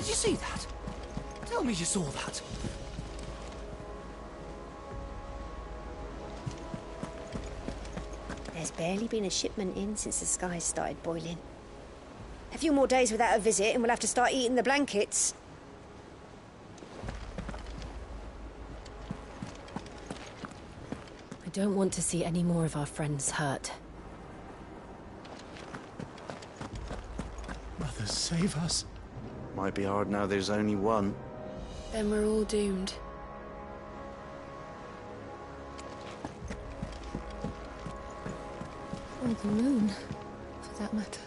Did you see that? Tell me you saw that. There's barely been a shipment in since the skies started boiling. A few more days without a visit and we'll have to start eating the blankets. I don't want to see any more of our friends hurt. Mother, save us. Might be hard now there's only one. Then we're all doomed. Or the moon, for that matter.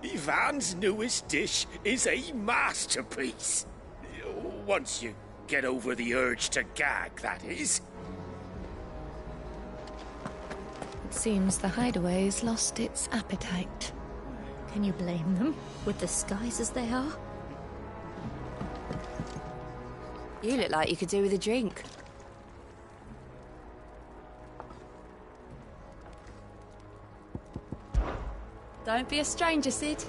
Ivan's newest dish is a masterpiece. Once you get over the urge to gag, that is. It seems the hideaway's lost its appetite. Can you blame them, with the skies as they are? You look like you could do with a drink. Don't be a stranger, Sid.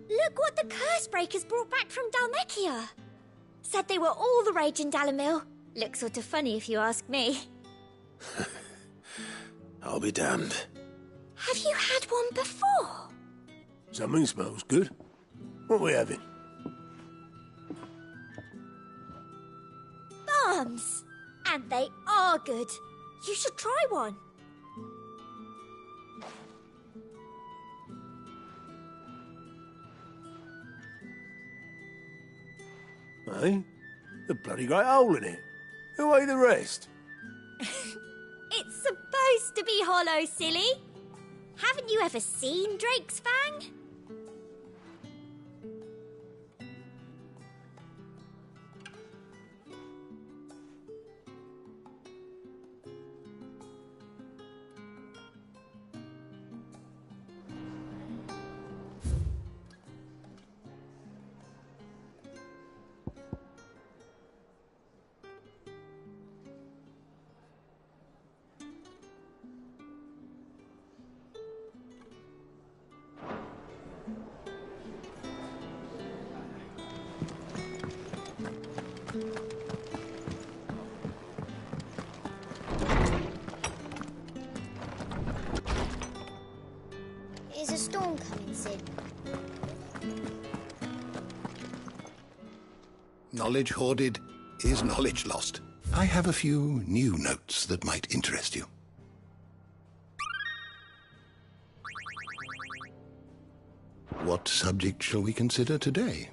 Look what the curse breakers brought back from Dalmekia. Said they were all the rage in Dalamil. Looks sort of funny if you ask me. I'll be damned. Have you had one before? Something smells good. What are we having? Bombs! And they are good. You should try one. Eh? The bloody great hole in it. Who ate the rest? It's supposed to be hollow, silly. Haven't you ever seen Drake's Fang? Is a storm coming, Sid? Knowledge hoarded is knowledge lost. I have a few new notes that might interest you. What subject shall we consider today?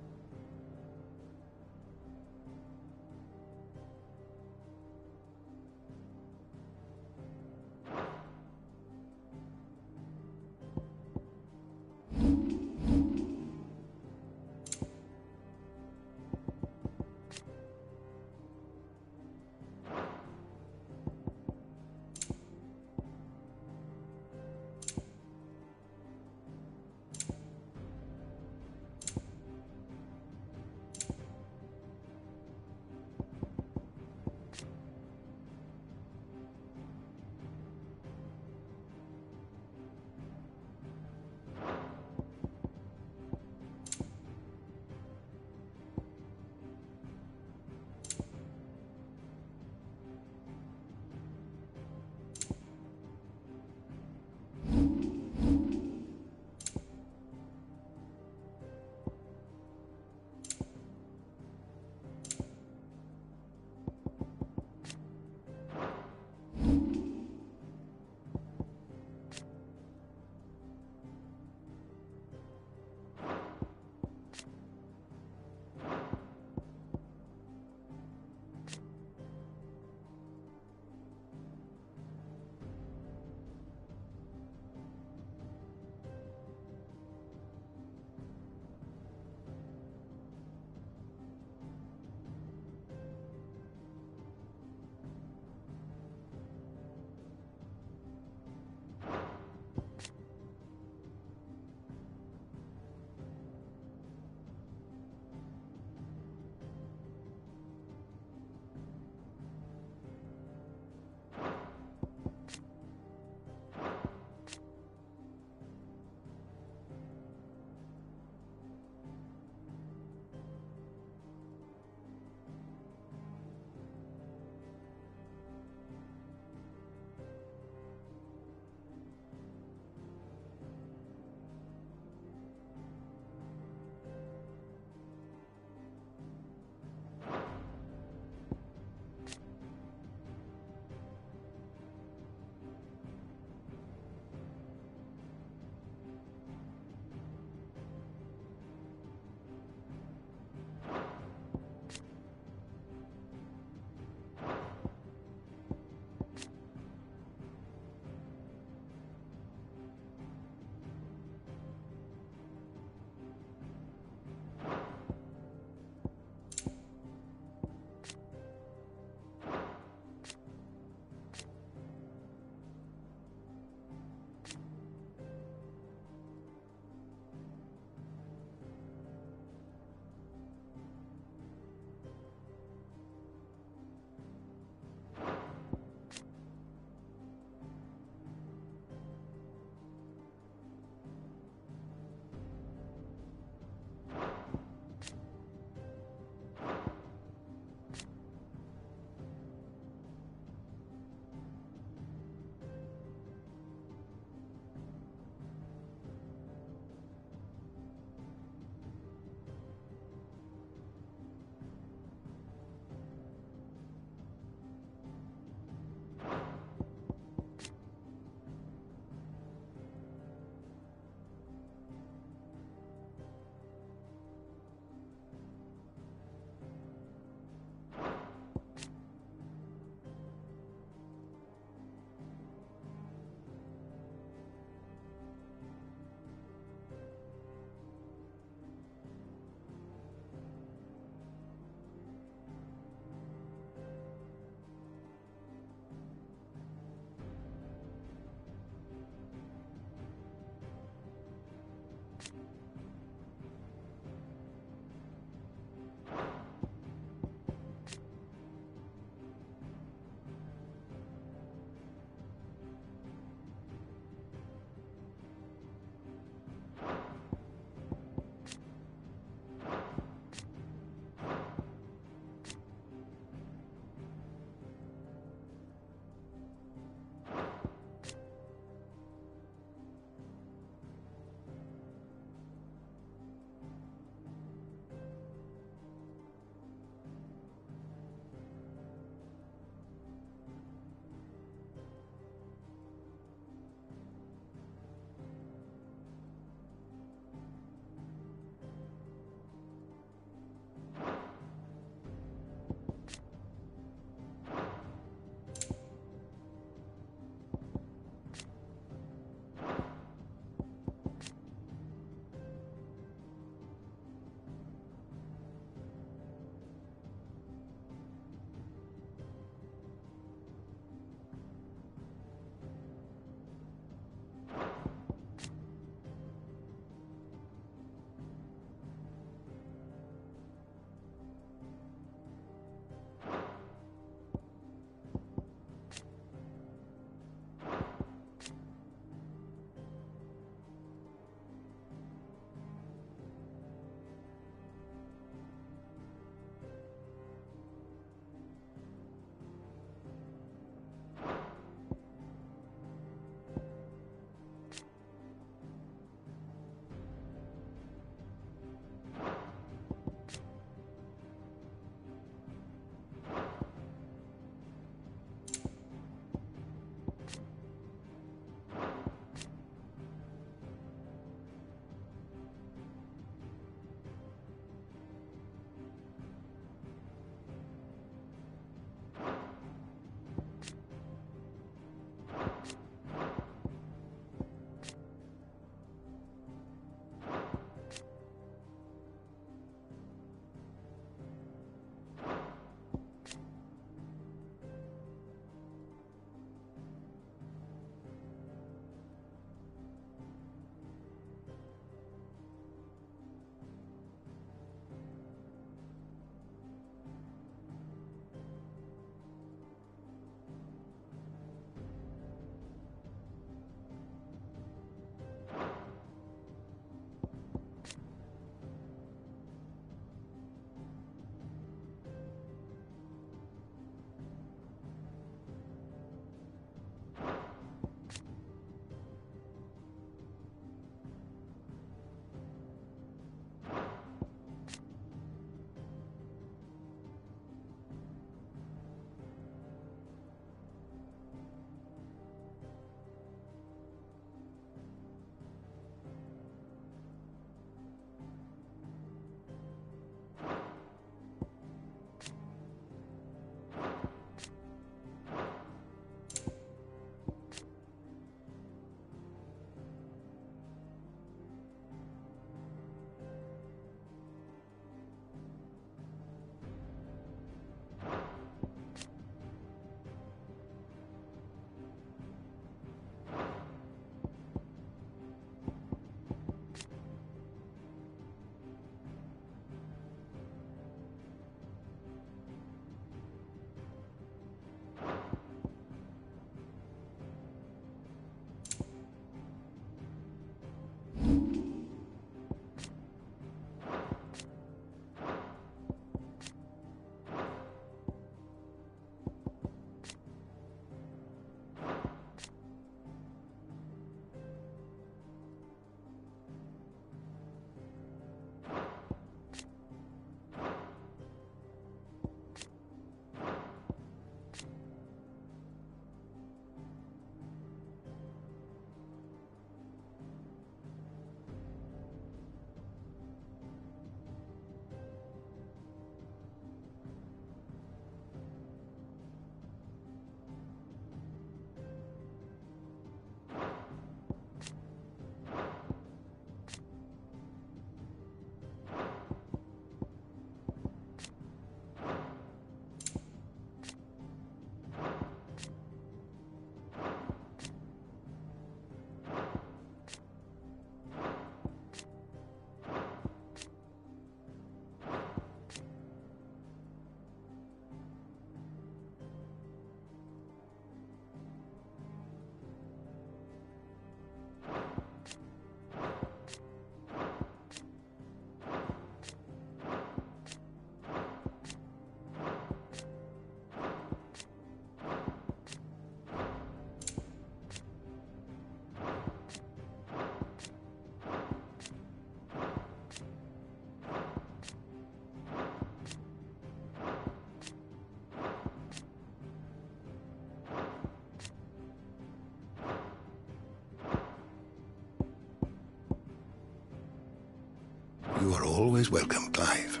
You are always welcome, Clive.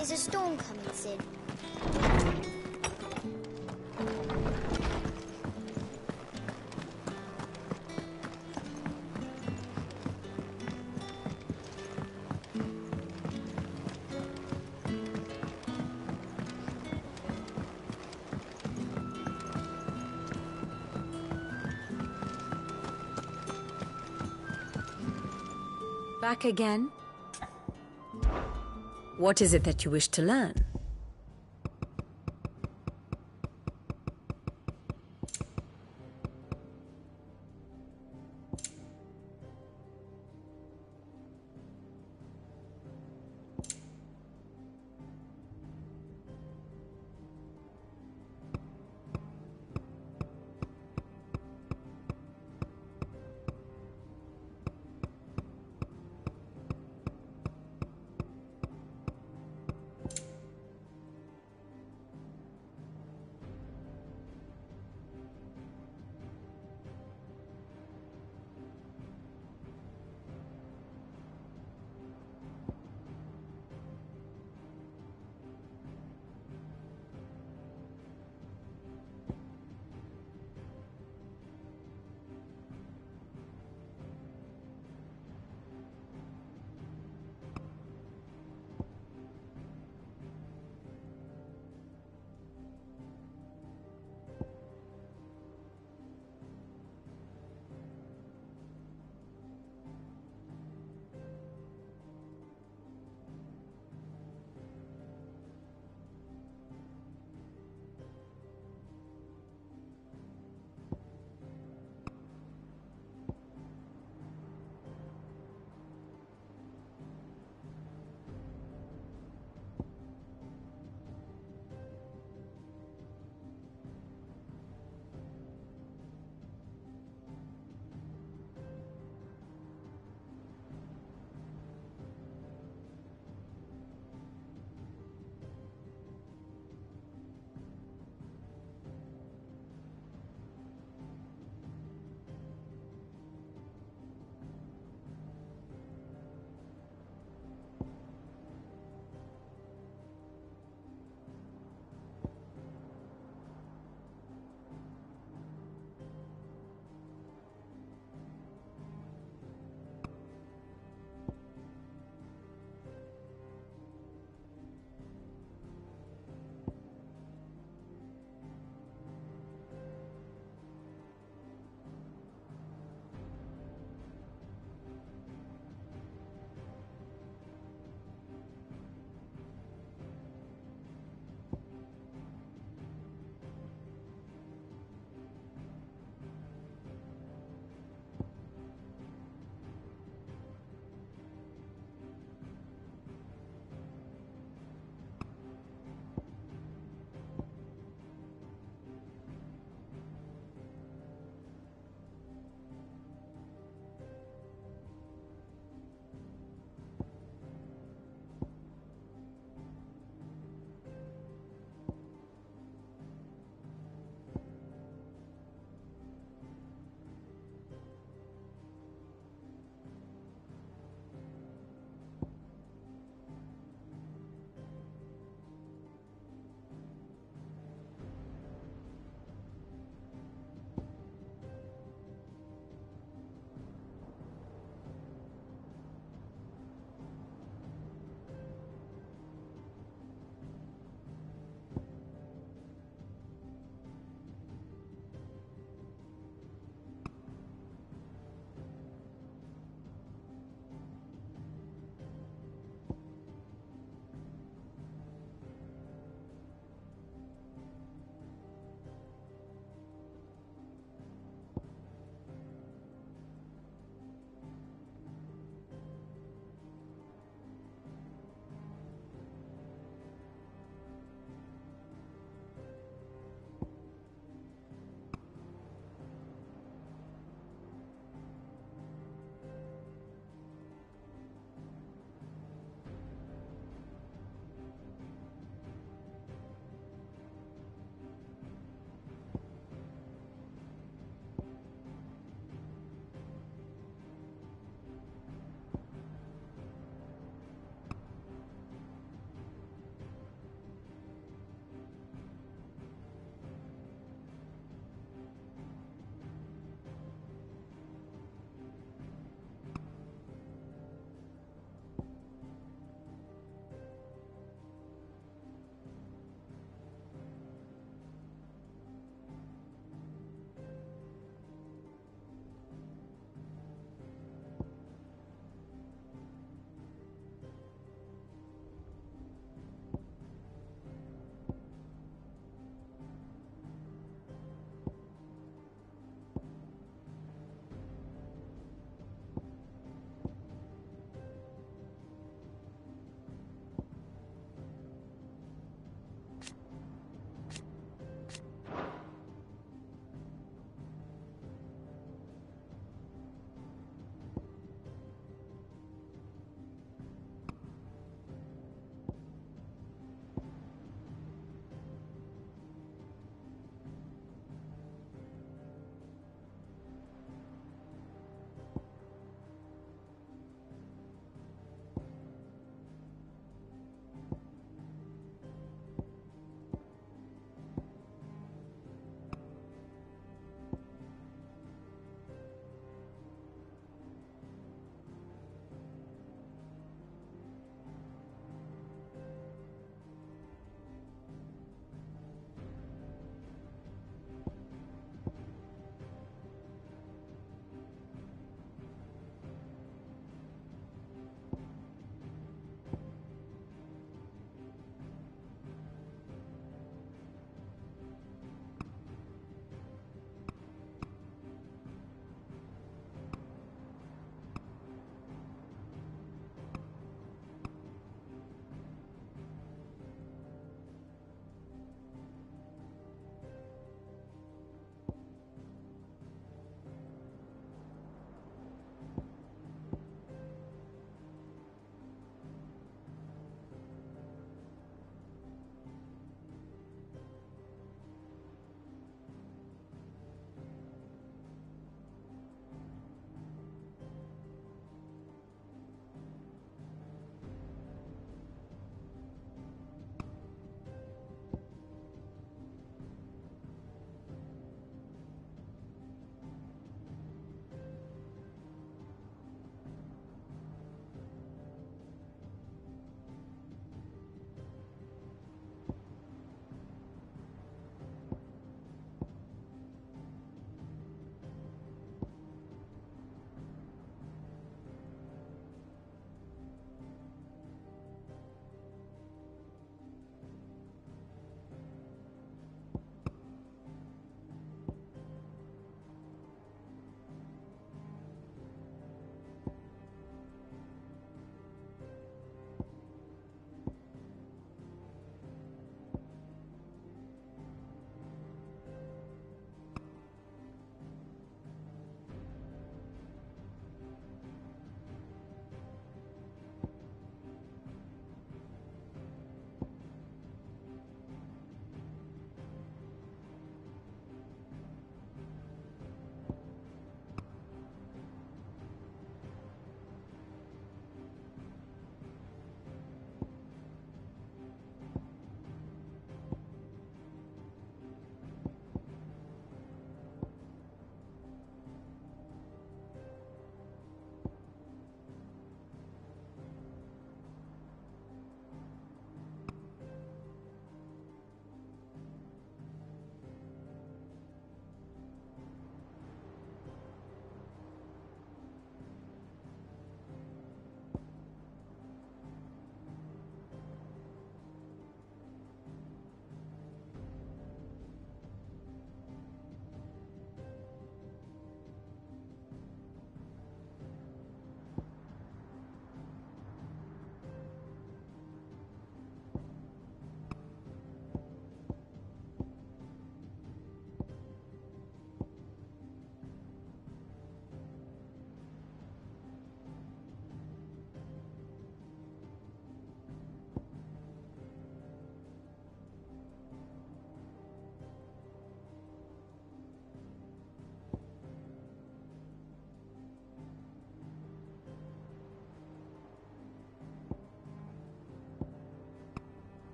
Is a storm coming, Sid? Back again? What is it that you wish to learn?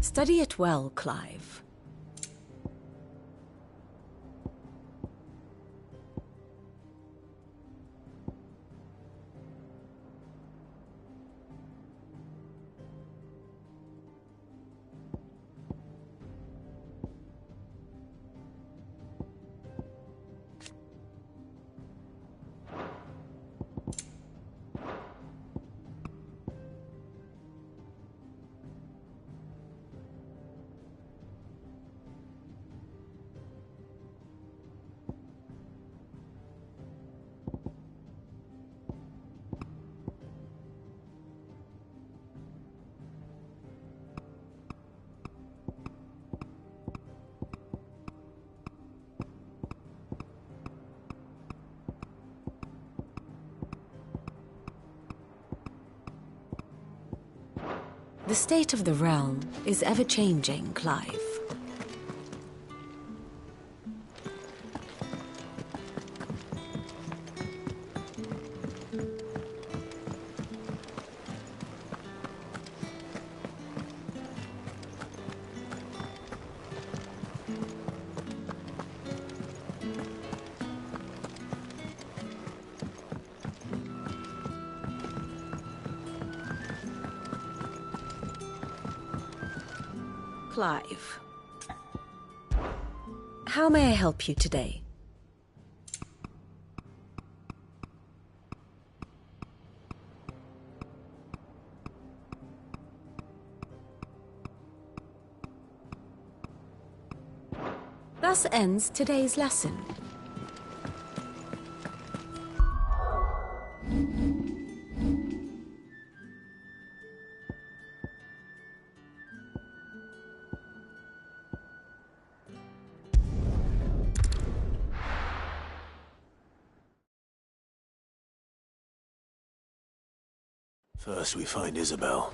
Study it well, Clive. The state of the realm is ever-changing, Clive. Clive. How may I help you today? Thus ends today's lesson. First we find Isabel.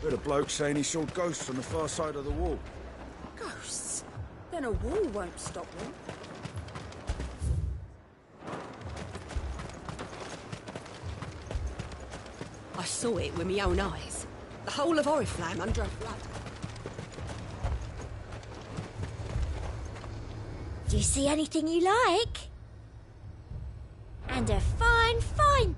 Heard a bloke saying he saw ghosts on the far side of the wall. Ghosts? Then a wall won't stop them. I saw it with my own eyes. The whole of Oriflamme under a flood. Do you see anything you like? And a fine, fine...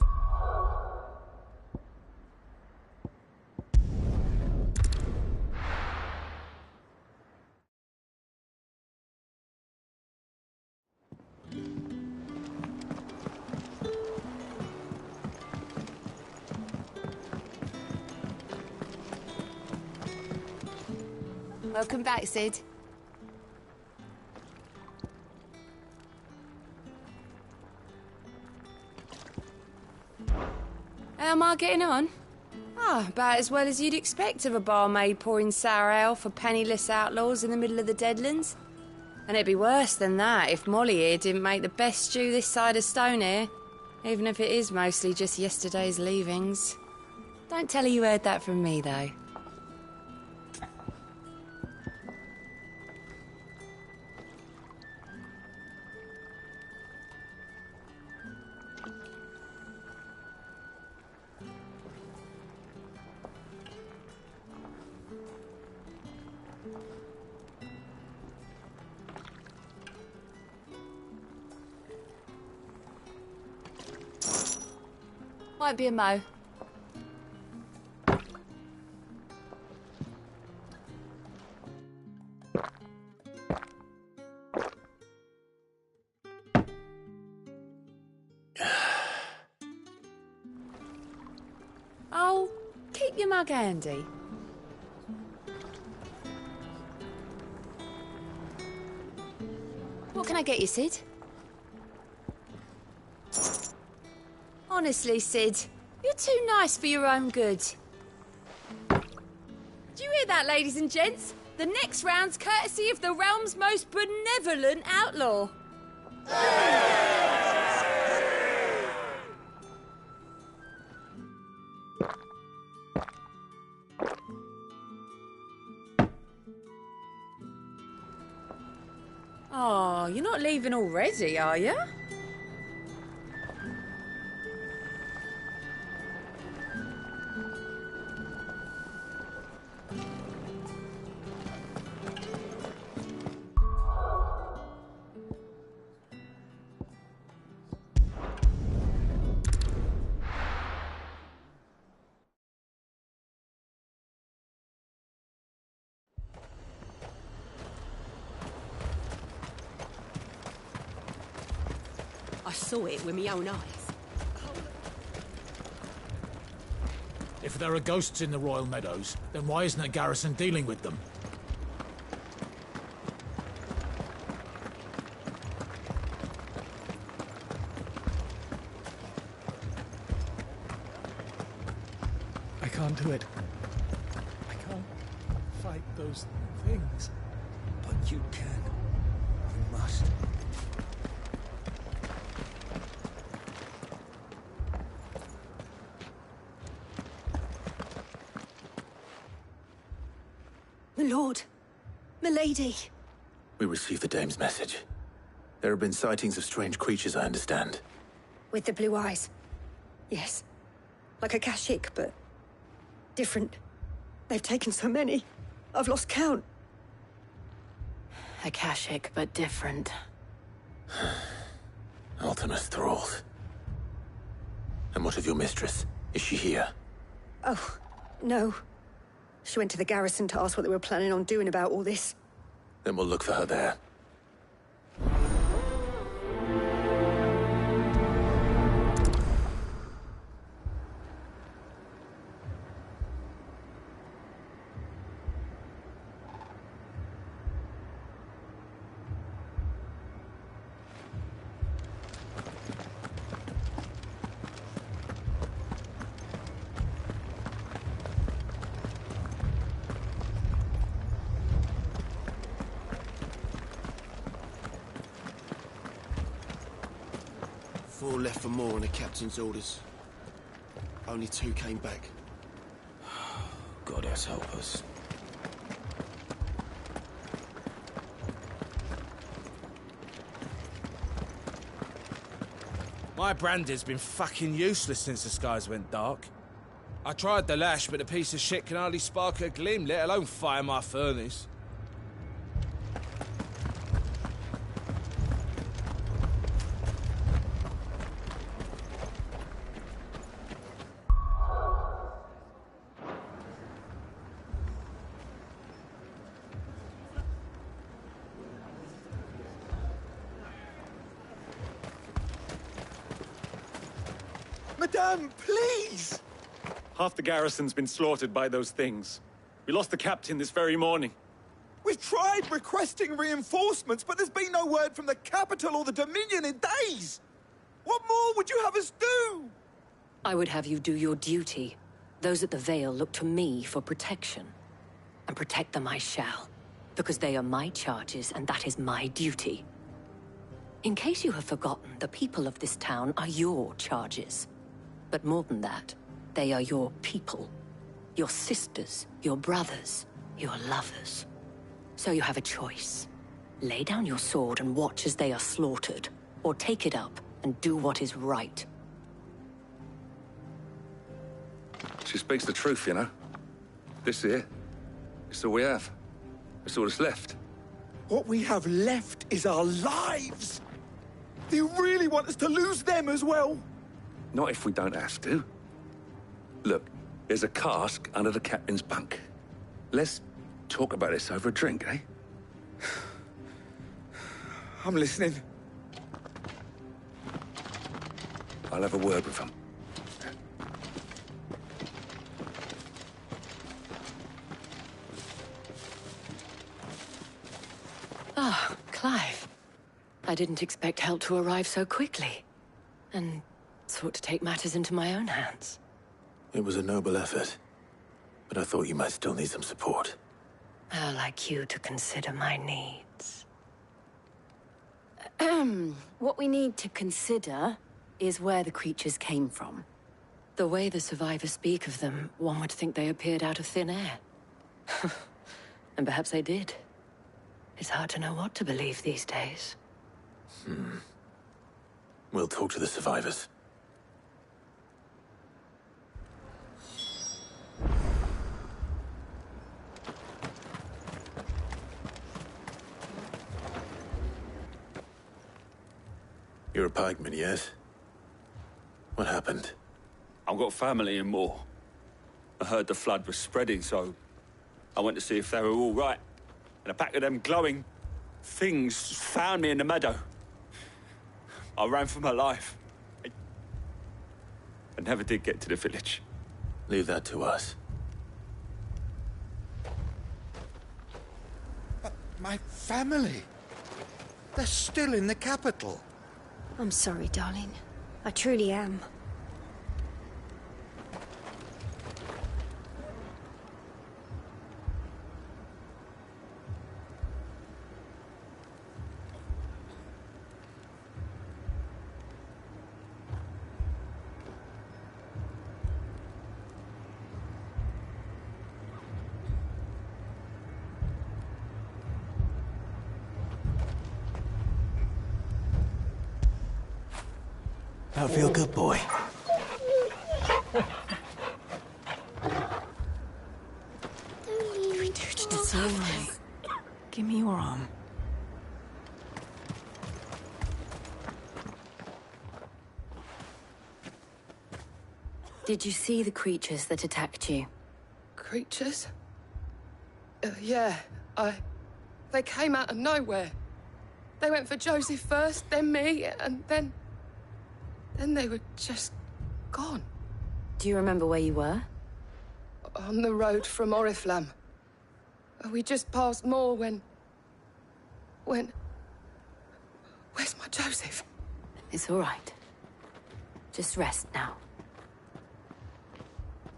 Welcome back, Sid. How am I getting on? Ah, about as well as you'd expect of a barmaid pouring sour ale for penniless outlaws in the middle of the Deadlands. And it'd be worse than that if Molly here didn't make the best stew this side of Stone here, even if it is mostly just yesterday's leavings. Don't tell her you heard that from me, though. Might be a mo. Oh, keep your mug handy. What can I get you, Sid? Honestly, Sid, you're too nice for your own good. Do you hear that, ladies and gents? The next round's courtesy of the realm's most benevolent outlaw. Oh, you're not leaving already, are you? I saw it with my own eyes. If there are ghosts in the Royal Meadows, then why isn't the garrison dealing with them? I can't do it. I can't fight those things. But you can. You must. My lord. Milady. We received the dame's message. There have been sightings of strange creatures, I understand. With the blue eyes. Yes. Like a Kashik, but different. They've taken so many. I've lost count. Akashic, but different. Ultimus thralls. And what of your mistress? Is she here? Oh, no. She went to the garrison to ask what they were planning on doing about all this. Then we'll look for her there. Four left for more on the captain's orders. Only 2 came back. God has help us. My brandy's been fucking useless since the skies went dark. I tried the lash, but the piece of shit can hardly spark a gleam, let alone fire my furnace. Madame, please! Half the garrison's been slaughtered by those things. We lost the captain this very morning. We've tried requesting reinforcements, but there's been no word from the capital or the Dominion in days! What more would you have us do? I would have you do your duty. Those at the Vale look to me for protection. And protect them I shall. Because they are my charges, and that is my duty. In case you have forgotten, the people of this town are your charges. But more than that, they are your people. Your sisters, your brothers, your lovers. So you have a choice. Lay down your sword and watch as they are slaughtered, or take it up and do what is right. She speaks the truth, you know. This here, it's all we have. It's all that's left. What we have left is our lives! Do you really want us to lose them as well? Not if we don't have to. Look, there's a cask under the captain's bunk. Let's talk about this over a drink, eh? I'm listening. I'll have a word with him. Ah, Clive. I didn't expect help to arrive so quickly. And sought to take matters into my own hands. It was a noble effort, but I thought you might still need some support. I'd like you to consider my needs. What we need to consider is where the creatures came from. The way the survivors speak of them, one would think they appeared out of thin air. And perhaps they did. It's hard to know what to believe these days. We'll talk to the survivors. You're a pikeman, yes? What happened? I've got family in Moor. I heard the flood was spreading, so I went to see if they were all right. And a pack of them glowing things found me in the meadow. I ran for my life. I never did get to the village. Leave that to us. But my family... They're still in the capital. I'm sorry, darling. I truly am. That feel good, boy. It's all right. Give me your arm. Did you see the creatures that attacked you? Creatures? Yeah, They came out of nowhere. They went for Joseph first, then me, and then they were just gone. Do you remember where you were? On the road from Oriflamme. We just passed Moor when... Where's my Joseph? It's all right. Just rest now.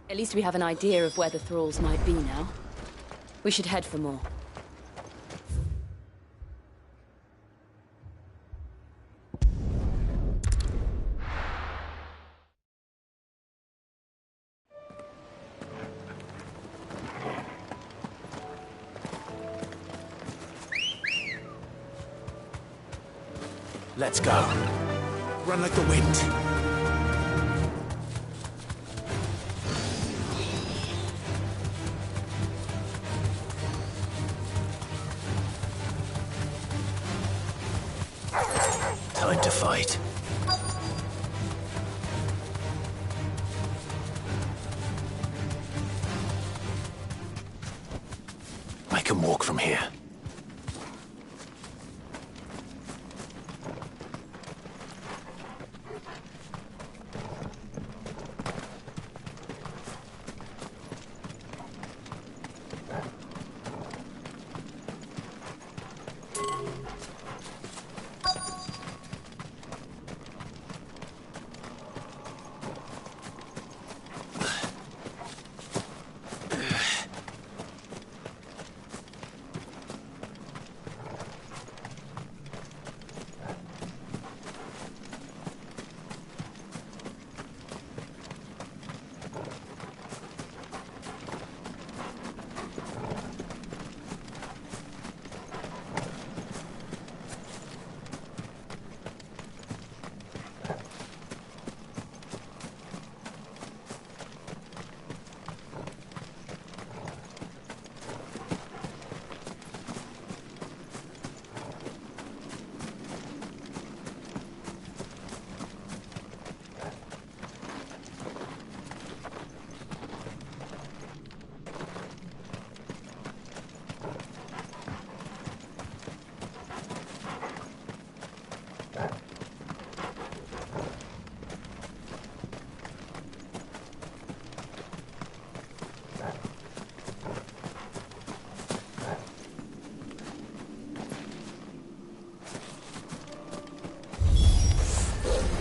At least we have an idea of where the thralls might be now. We should head for more. Let's go. Run like the wind. Time to fight. I can walk from here.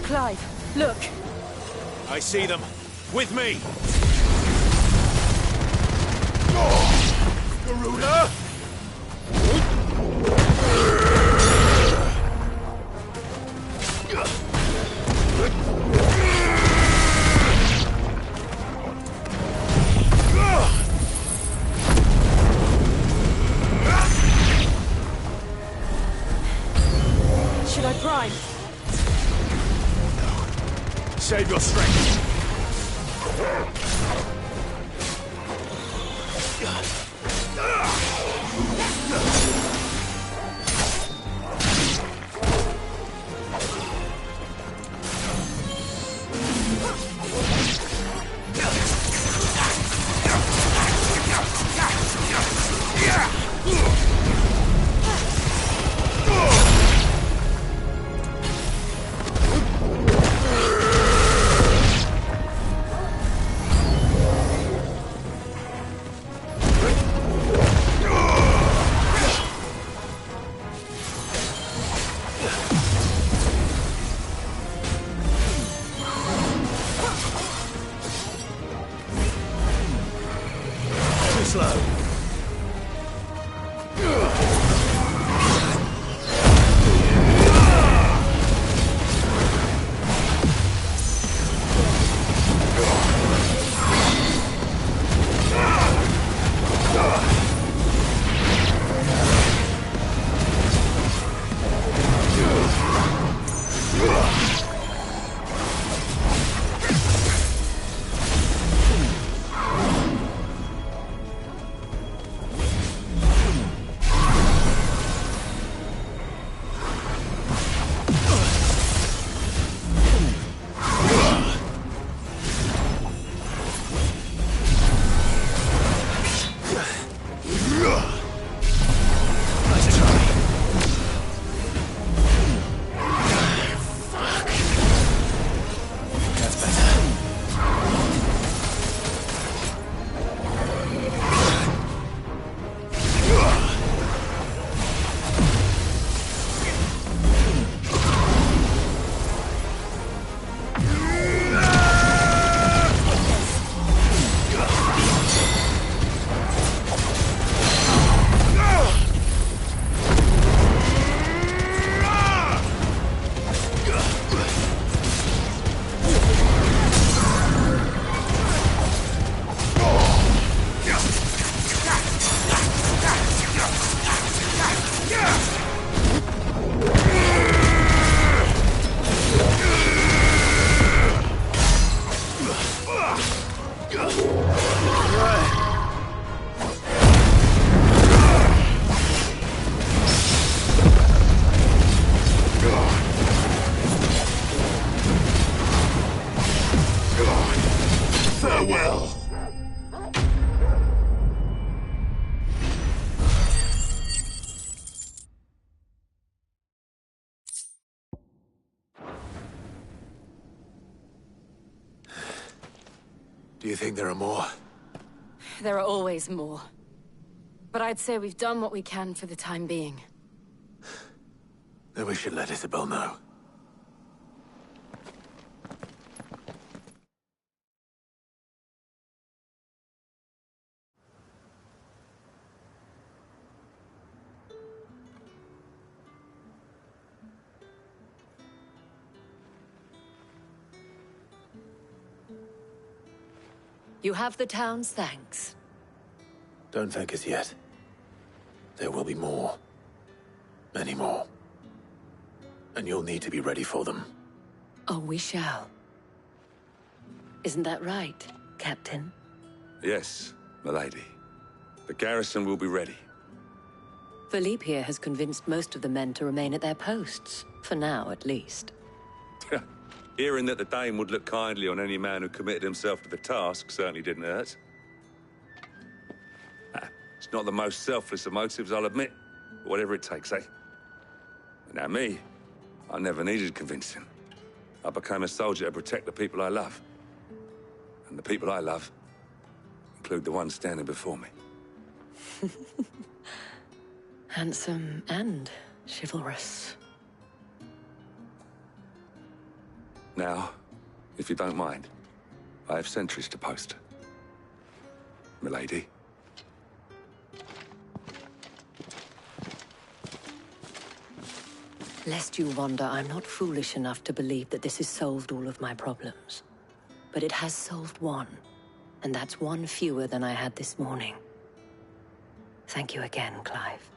Clive, look. I see them. With me. Garuda! Should I prime? Save your strength. Too slow. Farewell. Do you think there are more? There are always more. But I'd say we've done what we can for the time being. Then we should let Isabel know. You have the town's thanks. Don't thank us yet. There will be more. Many more. And you'll need to be ready for them. Oh, we shall. Isn't that right, Captain? Yes, milady. The garrison will be ready. Philippe here has convinced most of the men to remain at their posts. For now, at least. Hearing that the Dane would look kindly on any man who committed himself to the task certainly didn't hurt. It's not the most selfless of motives, I'll admit. But whatever it takes, eh? Now me, I never needed convincing. I became a soldier to protect the people I love. And the people I love include the ones standing before me. Handsome and chivalrous. Now, if you don't mind, I have sentries to post. Milady. Lest you wonder, I'm not foolish enough to believe that this has solved all of my problems. But it has solved one, and that's one fewer than I had this morning. Thank you again, Clive.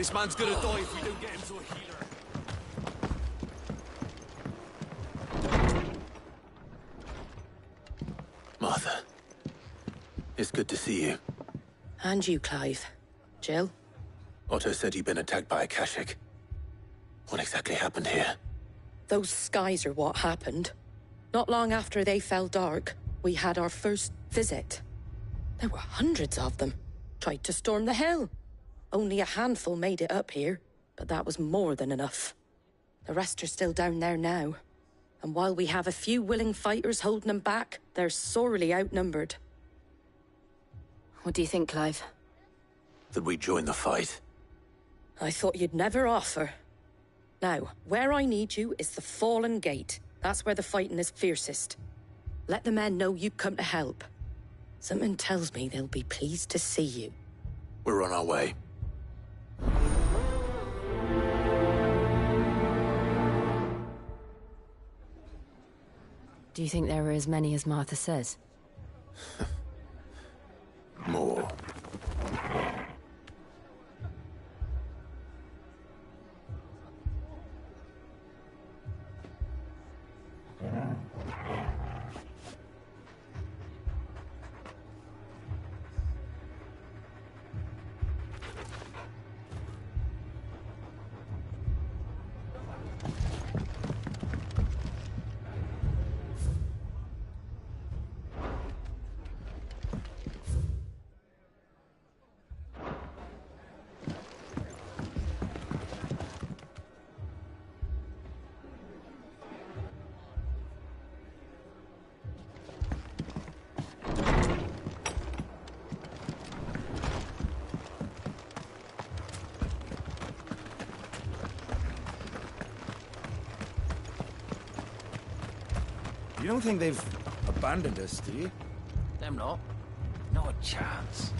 This man's gonna die if we don't get him to a healer. Martha, it's good to see you. And you, Clive. Jill? Otto said you'd been attacked by a Kashik. What exactly happened here? Those skies are what happened. Not long after they fell dark, we had our first visit. There were hundreds of them. Tried to storm the hill. Only a handful made it up here, but that was more than enough. The rest are still down there now. And while we have a few willing fighters holding them back, they're sorely outnumbered. What do you think, Clive? That we join the fight. I thought you'd never offer. Now, where I need you is the Fallen Gate. That's where the fighting is fiercest. Let the men know you come to help. Something tells me they'll be pleased to see you. We're on our way. Do you think there are as many as Martha says? More. You don't think they've abandoned us, do you? Them not. Not a chance.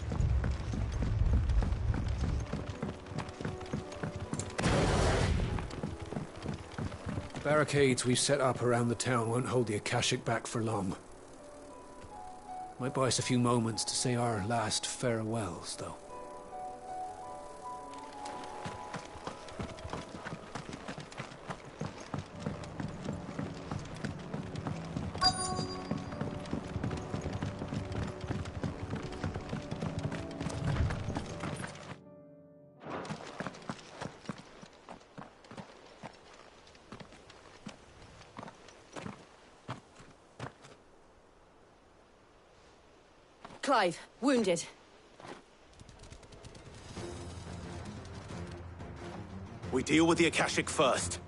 Barricades we've set up around the town won't hold the Akashic back for long. Might buy us a few moments to say our last farewells, though. Clive, wounded. We deal with the Akashic first.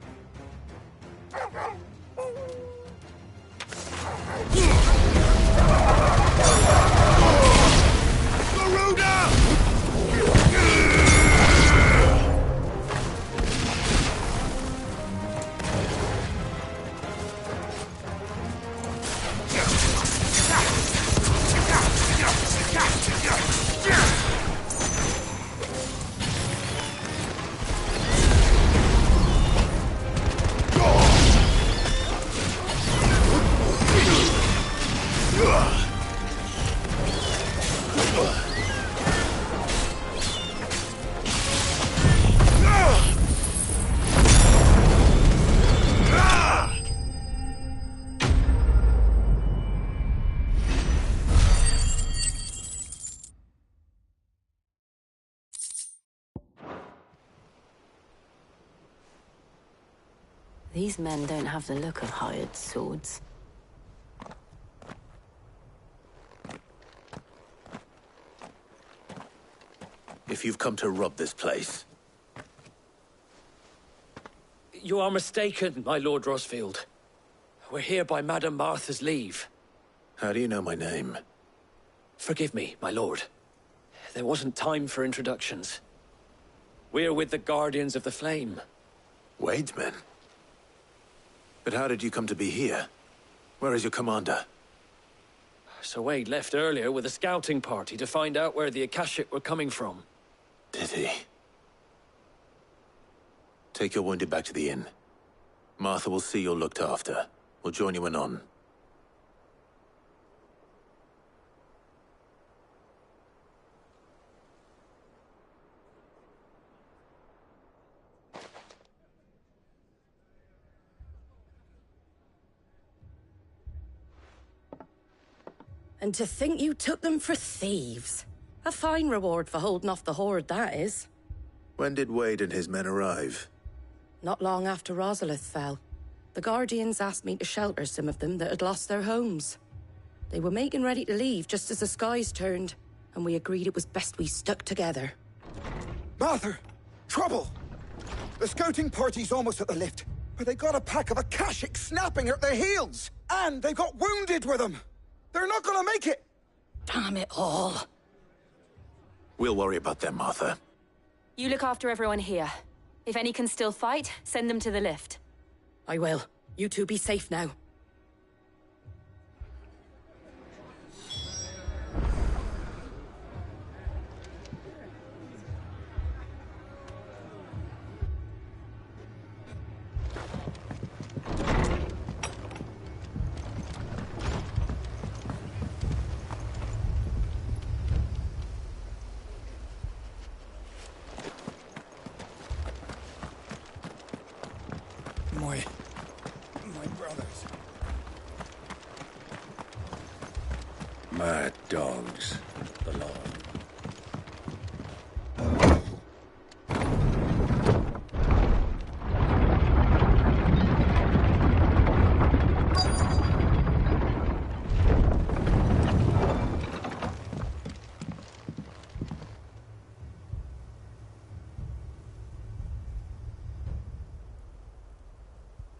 These men don't have the look of hired swords. If you've come to rob this place, You are mistaken, my Lord Rosfield. We're here by Madame Martha's leave. how do you know my name? Forgive me, my lord. There wasn't time for introductions. We're with the Guardians of the Flame. Wade's men? But how did you come to be here? Where is your commander? Sir Wade left earlier with a scouting party to find out where the Akashic were coming from. Did he? Take your wounded back to the inn. Martha will see you're looked after. We'll join you anon. And to think you took them for thieves. A fine reward for holding off the horde, that is. When did Wade and his men arrive? Not long after Rosalith fell. The Guardians asked me to shelter some of them that had lost their homes. They were making ready to leave just as the skies turned, and we agreed it was best we stuck together. Martha! Trouble! The scouting party's almost at the lift, but they got a pack of Akashic snapping at their heels! And they got wounded with them! They're not gonna make it! Damn it all. We'll worry about them, Martha. You look after everyone here. If any can still fight, send them to the lift. I will. You two be safe now. My brothers. Mad dogs, the law.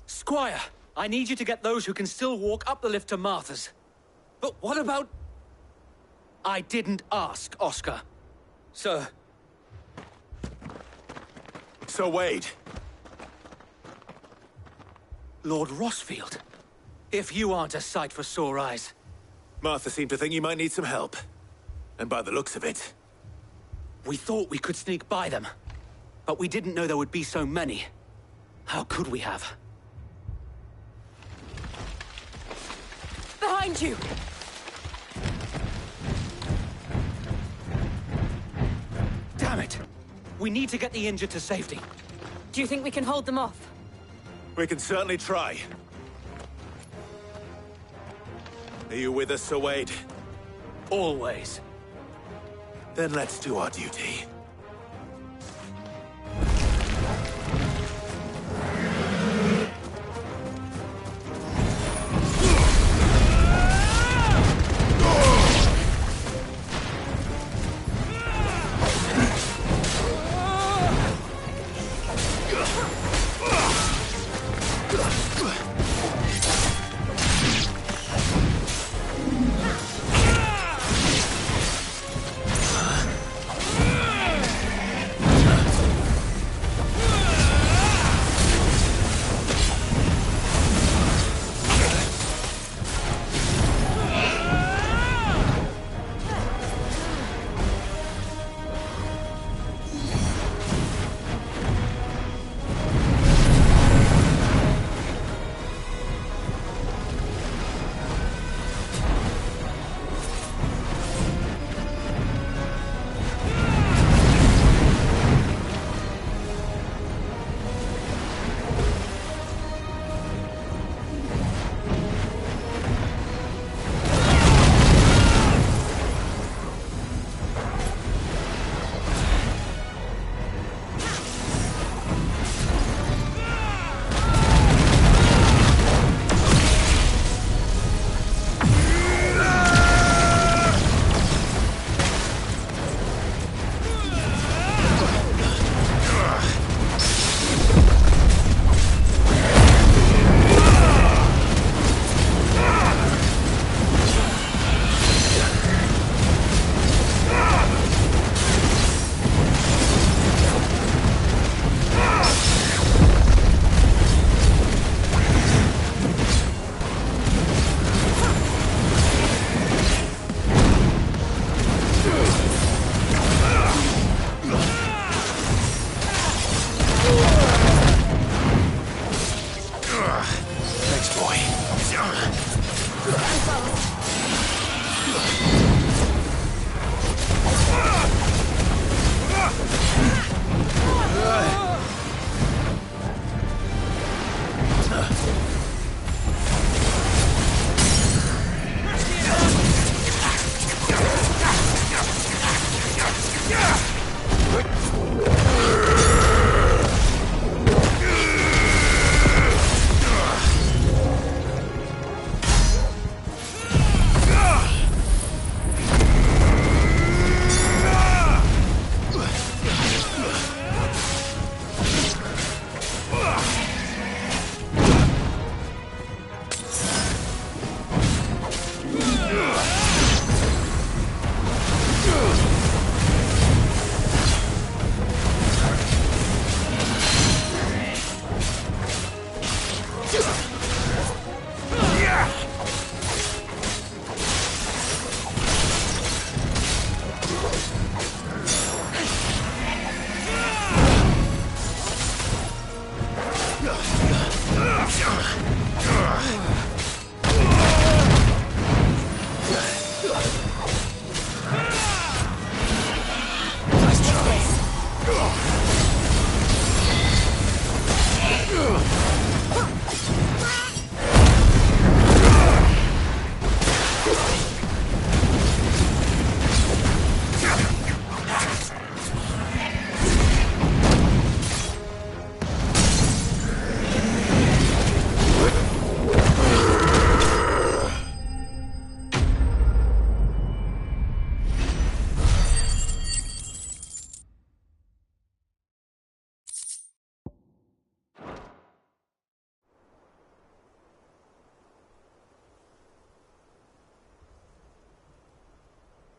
Squire, I need you to get those who can still walk up the lift to Martha's. But what about... I didn't ask, Oscar. Sir. Sir Wade. Lord Rossfield. If you aren't a sight for sore eyes. Martha seemed to think you might need some help. And by the looks of it... We thought we could sneak by them. But we didn't know there would be so many. How could we have? Behind you! Damn it! We need to get the injured to safety. Do you think we can hold them off? We can certainly try. Are you with us, Sir Wade? Always. Then let's do our duty.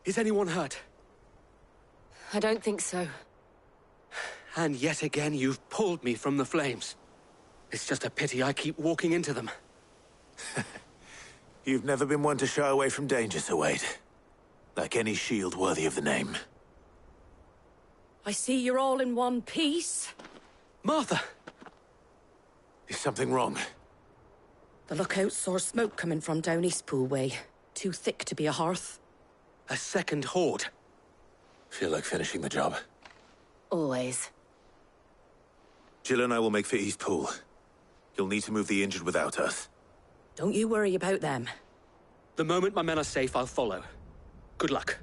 Is anyone hurt? I don't think so. And yet again, you've pulled me from the flames. It's just a pity I keep walking into them. You've never been one to shy away from danger, Sir Wade. Like any shield worthy of the name. I see you're all in one piece. Martha! Is something wrong? The lookout saw smoke coming from down Eastpool way. Too thick to be a hearth. A second horde. Feel like finishing the job. Always. Jill and I will make for Eastpool. You'll need to move the injured without us. Don't you worry about them. The moment my men are safe, I'll follow. Good luck.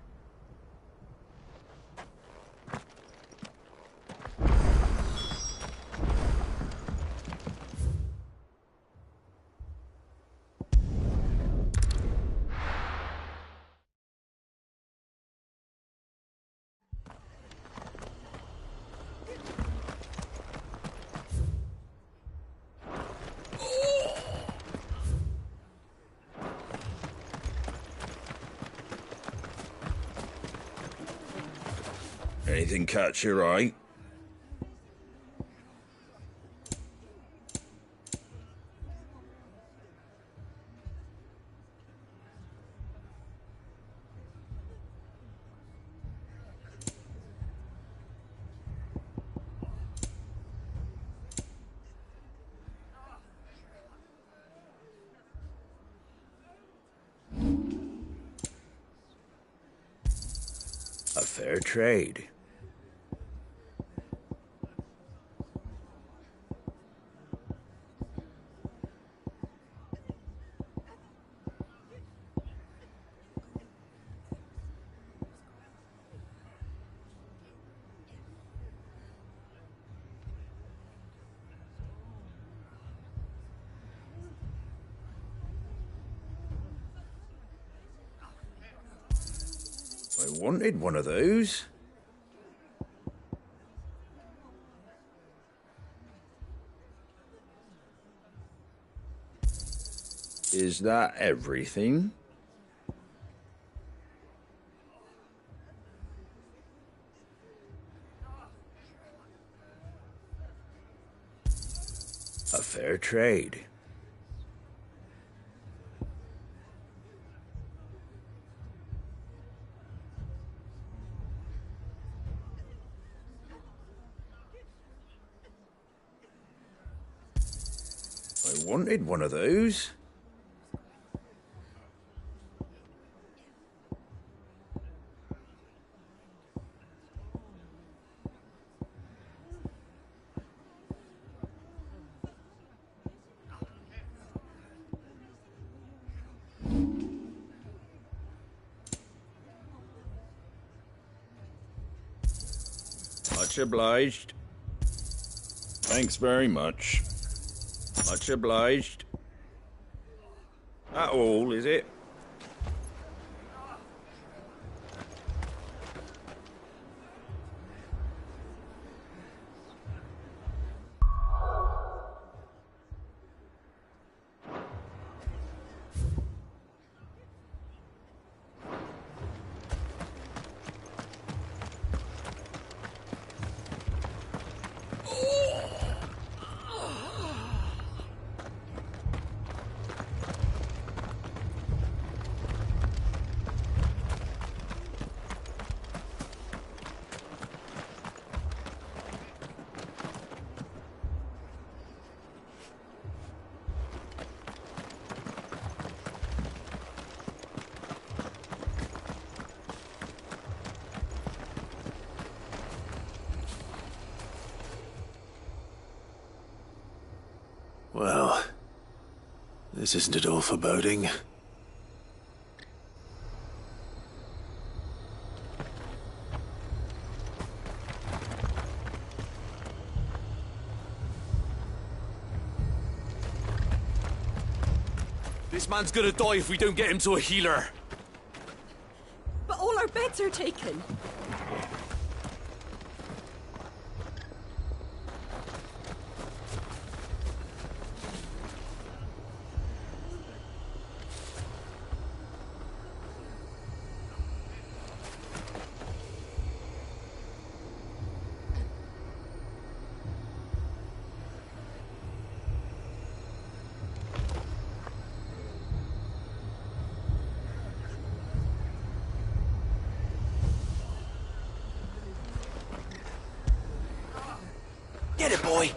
Anything catch your eye? A fair trade. I wanted one of those. Is that everything? A fair trade. I wanted one of those. Much obliged. Thanks very much. Much obliged. That all, is it? Well, this isn't at all foreboding. This man's gonna die if we don't get him to a healer. But all our beds are taken. Get it, boy!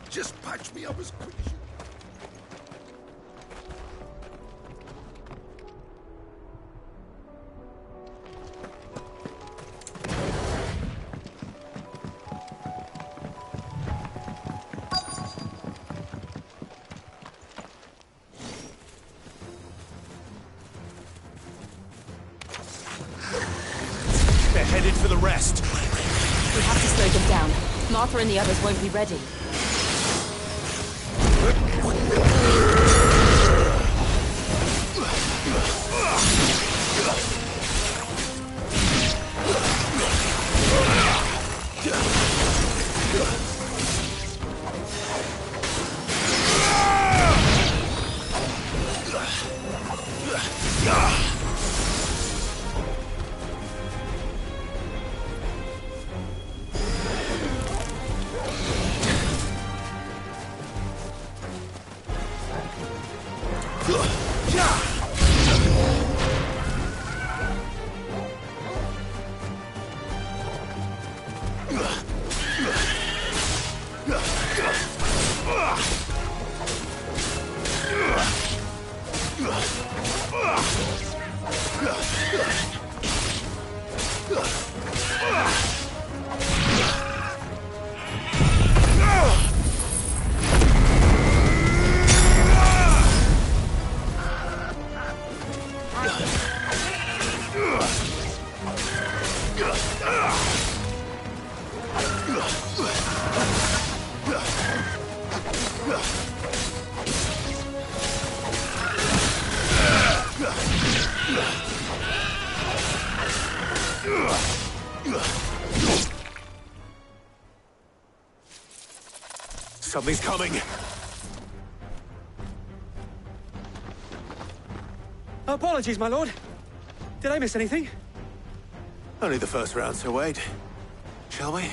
Just patch me up as quick as you They're headed for the rest. We have to slow them down. Martha and the others won't be ready. Something's coming. Apologies, my lord. Did I miss anything? Only the first round, Sir Wade. Shall we?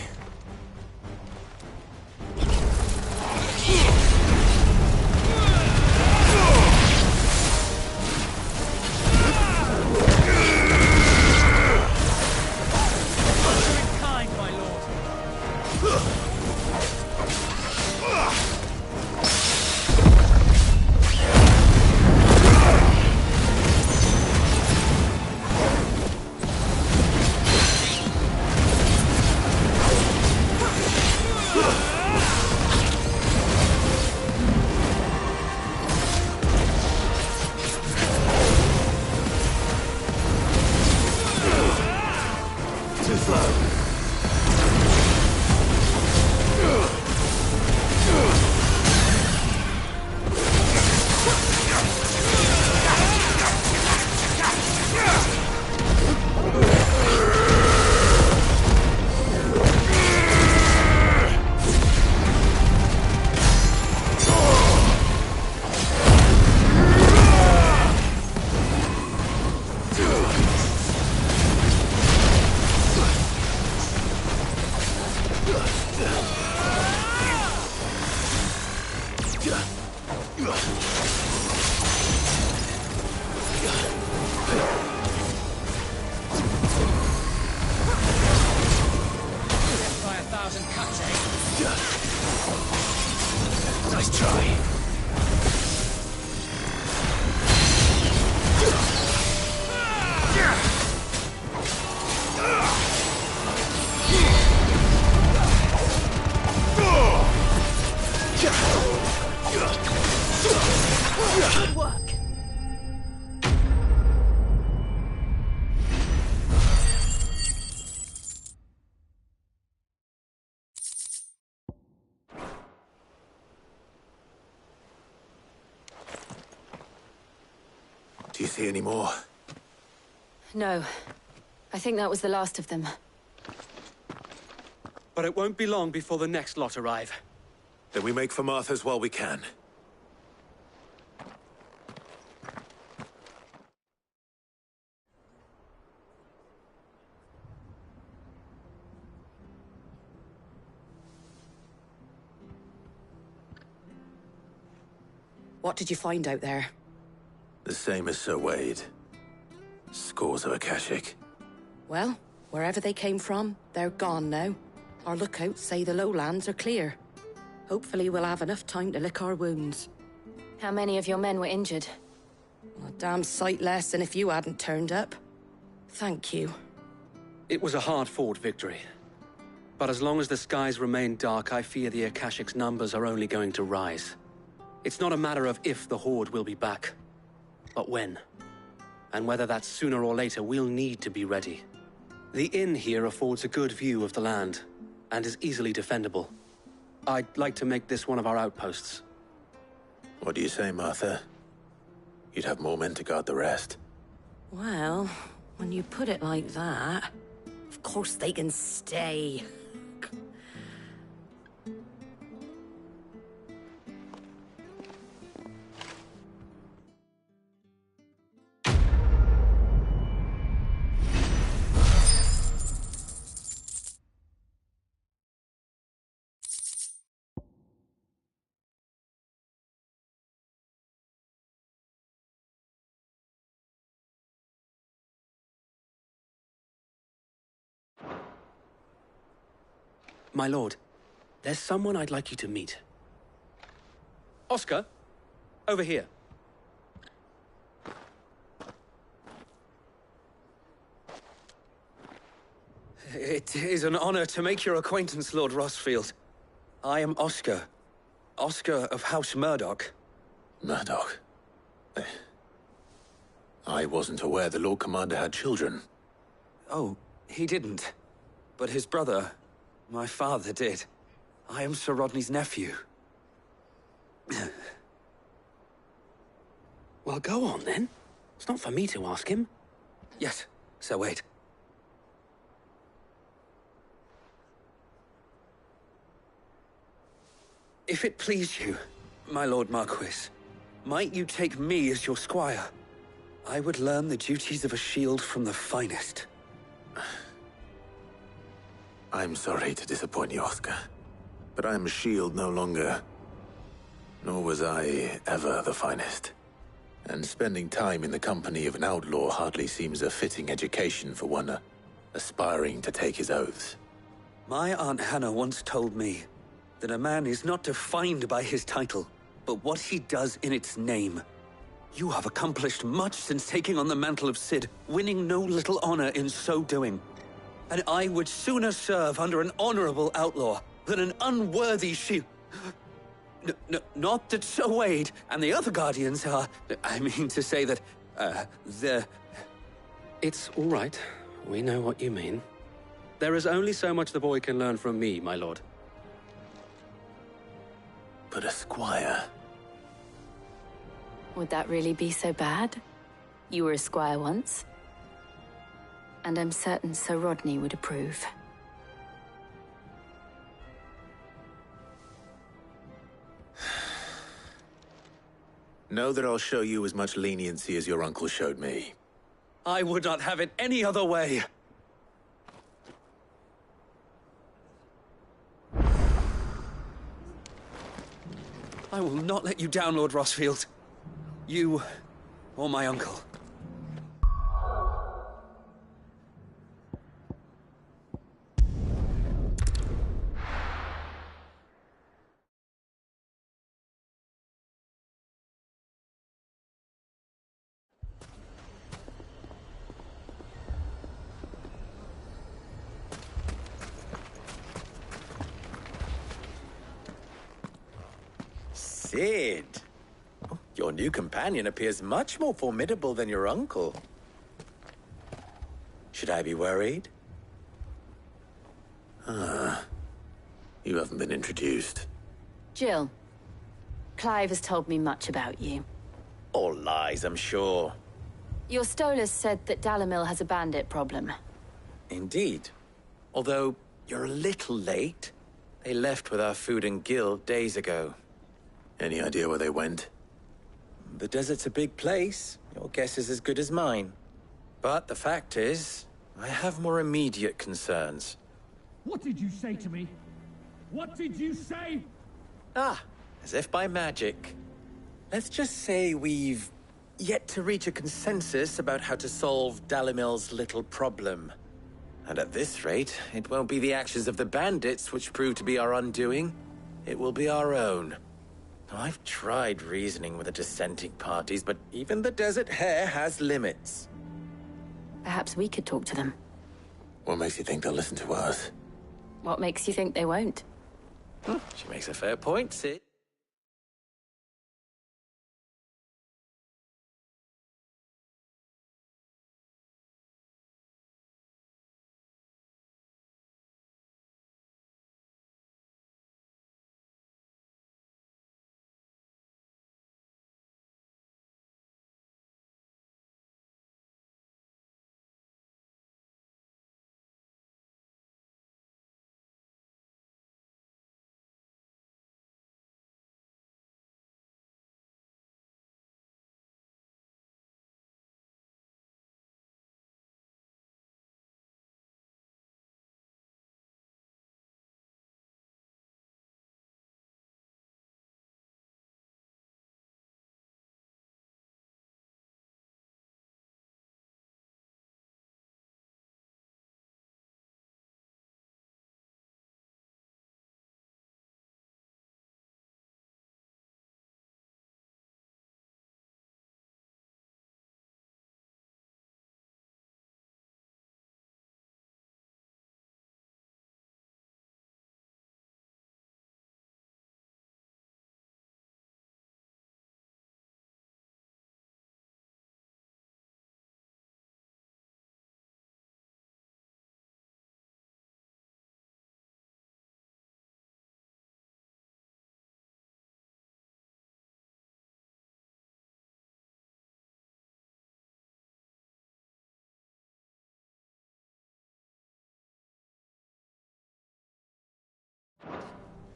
Nice try. Good work. Do you see any more? No. I think that was the last of them. But it won't be long before the next lot arrive. Then we make for Martha's while we can. What did you find out there? The same as Sir Wade. Scores of Akashic. Well, wherever they came from, they're gone now. Our lookouts say the lowlands are clear. Hopefully we'll have enough time to lick our wounds. How many of your men were injured? A damn sight less than if you hadn't turned up. Thank you. It was a hard-fought victory. But as long as the skies remain dark, I fear the Akashic's numbers are only going to rise. It's not a matter of if the Horde will be back, but when. And whether that's sooner or later, we'll need to be ready. The inn here affords a good view of the land, and is easily defendable. I'd like to make this one of our outposts. What do you say, Martha? You'd have more men to guard the rest. Well, when you put it like that, of course they can stay. My lord, there's someone I'd like you to meet. Oscar, over here. It is an honor to make your acquaintance, Lord Rossfield. I am Oscar. Oscar of House Murdoch. Murdoch? I wasn't aware the Lord Commander had children. Oh, he didn't. But his brother, my father, did. I am Sir Rodney's nephew. Well, go on then. It's not for me to ask him. Yes, Sir Wade. If it please you, my Lord Marquis, might you take me as your squire? I would learn the duties of a shield from the finest. I'm sorry to disappoint you, Oscar, but I'm a shield no longer. Nor was I ever the finest. And spending time in the company of an outlaw hardly seems a fitting education for one aspiring to take his oaths. My Aunt Hannah once told me that a man is not defined by his title, but what he does in its name. You have accomplished much since taking on the mantle of Cid, winning no little honor in so doing. And I would sooner serve under an honorable outlaw than an unworthy shield. Not that Sir Wade and the other Guardians are... I mean to say that, they're... It's all right. We know what you mean. There is only so much the boy can learn from me, my lord. But a squire... Would that really be so bad? You were a squire once. And I'm certain Sir Rodney would approve. Know that I'll show you as much leniency as your uncle showed me. I would not have it any other way. I will not let you down, Lord Rossfield. You or my uncle. Cid! Your new companion appears much more formidable than your uncle. Should I be worried? You haven't been introduced. Jill, Clive has told me much about you. All lies, I'm sure. Your Stolas said that Dalimil has a bandit problem. Indeed. Although, you're a little late. They left with our food and guild days ago. Any idea where they went? The desert's a big place. Your guess is as good as mine. But the fact is, I have more immediate concerns. What did you say to me? What did you say? Ah, as if by magic. Let's just say we've yet to reach a consensus about how to solve Dalimil's little problem. And at this rate, it won't be the actions of the bandits which prove to be our undoing. It will be our own. I've tried reasoning with the dissenting parties, but even the Desert Hare has limits. Perhaps we could talk to them. What makes you think they'll listen to us? What makes you think they won't? She makes a fair point, Cid.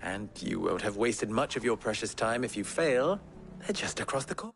And you won't have wasted much of your precious time if you fail. They're just across the court.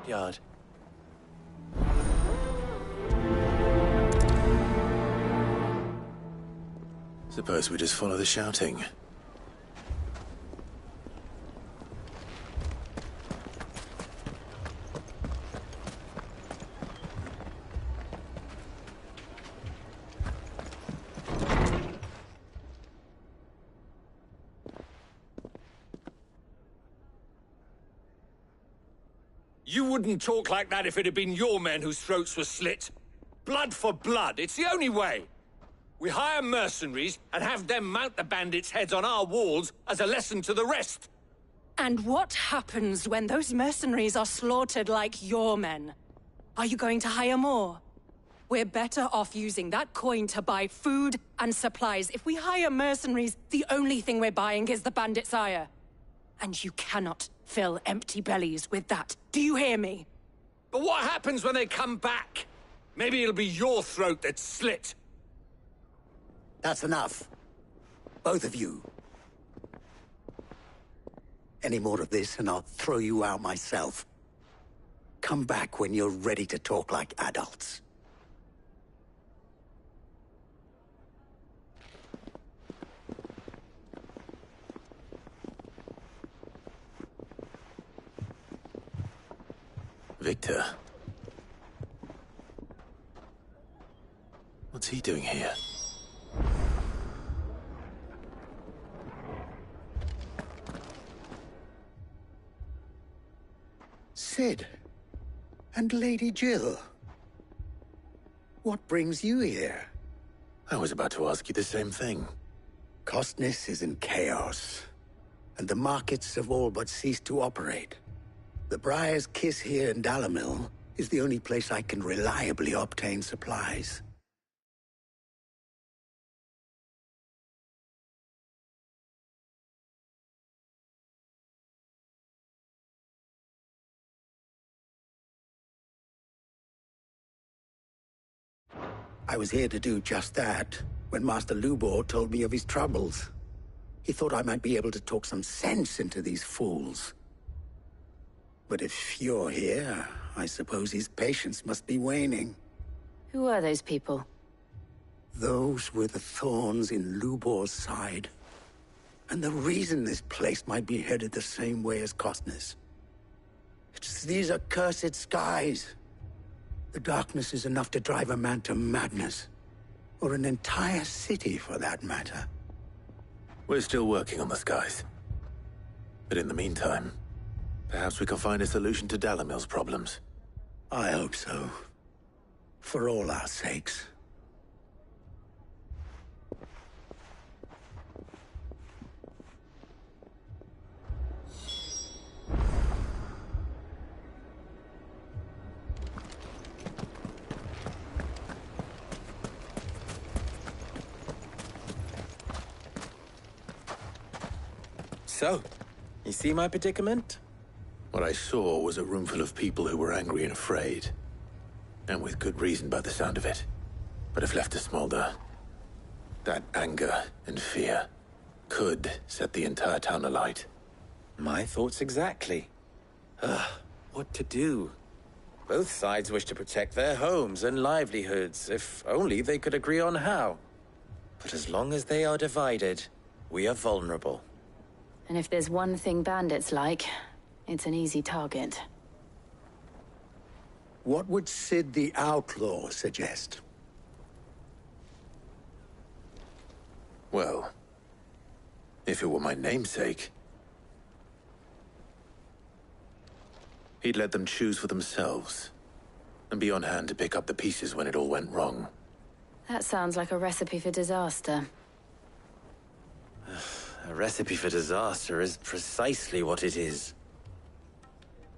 Yard. Suppose we just follow the shouting. You wouldn't talk like that if it had been your men whose throats were slit. Blood for blood, it's the only way. We hire mercenaries and have them mount the bandits' heads on our walls as a lesson to the rest. And what happens when those mercenaries are slaughtered like your men? Are you going to hire more? We're better off using that coin to buy food and supplies. If we hire mercenaries, the only thing we're buying is the bandits' ire. And you cannot fill empty bellies with that. Do you hear me? But what happens when they come back? Maybe it'll be your throat that's slit. That's enough. Both of you. Any more of this and I'll throw you out myself. Come back when you're ready to talk like adults. Victor. What's he doing here? Sid. And Lady Jill. What brings you here? I was about to ask you the same thing. Costness is in chaos, and the markets have all but ceased to operate. The Briar's Kiss here in Dalimil is the only place I can reliably obtain supplies. I was here to do just that when Master Lubor told me of his troubles. He thought I might be able to talk some sense into these fools. But if you're here, I suppose his patience must be waning. Who are those people? Those were the thorns in Lubor's side. And the reason this place might be headed the same way as Costness. It's these accursed skies. The darkness is enough to drive a man to madness. Or an entire city, for that matter. We're still working on the skies. But in the meantime, perhaps we can find a solution to Dalimil's problems. I hope so. For all our sakes. So, you see my predicament? What I saw was a room full of people who were angry and afraid. And with good reason by the sound of it. But if left to smolder, that anger and fear could set the entire town alight. My thoughts exactly. What to do? Both sides wish to protect their homes and livelihoods, if only they could agree on how. But as long as they are divided, we are vulnerable. And if there's one thing bandits like, it's an easy target. What would Sid the Outlaw suggest? Well, if it were my namesake, he'd let them choose for themselves, and be on hand to pick up the pieces when it all went wrong. That sounds like a recipe for disaster. A recipe for disaster is precisely what it is.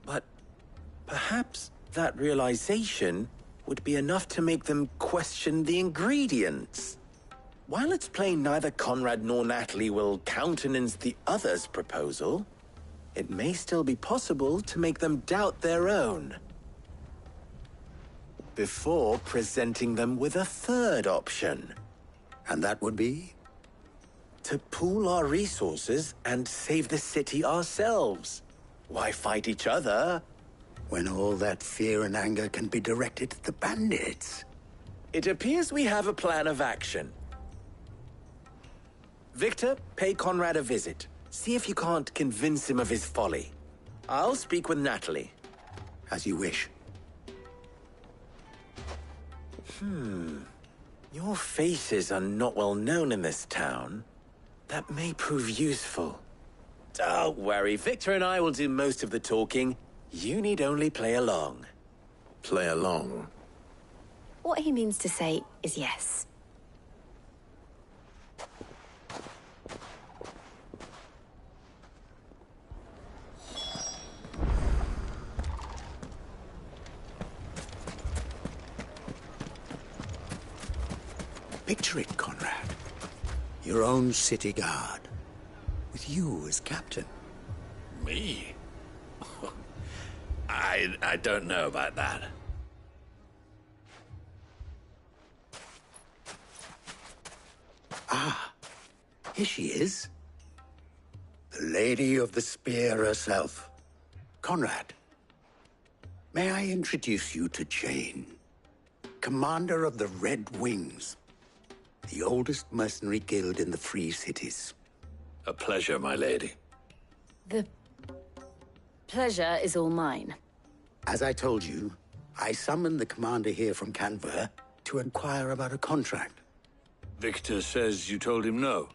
But perhaps that realization would be enough to make them question the ingredients. While it's plain neither Conrad nor Natalie will countenance the other's proposal, it may still be possible to make them doubt their own. Before presenting them with a third option. And that would be? To pool our resources and save the city ourselves. Why fight each other? When all that fear and anger can be directed at the bandits. It appears we have a plan of action. Victor, pay Conrad a visit. See if you can't convince him of his folly. I'll speak with Natalie. As you wish. Your faces are not well known in this town. That may prove useful. Don't worry, Victor and I will do most of the talking. You need only play along. Play along? What he means to say is yes. Picture it, Conrad. Your own city guard. With you as captain. Me? I don't know about that. Ah, here she is. The Lady of the Spear herself. Conrad, may I introduce you to Jane, commander of the Red Wings, the oldest mercenary guild in the Free Cities. A pleasure, my lady. The pleasure is all mine. As I told you, I summoned the commander here from Canver to inquire about a contract. Victor says you told him no.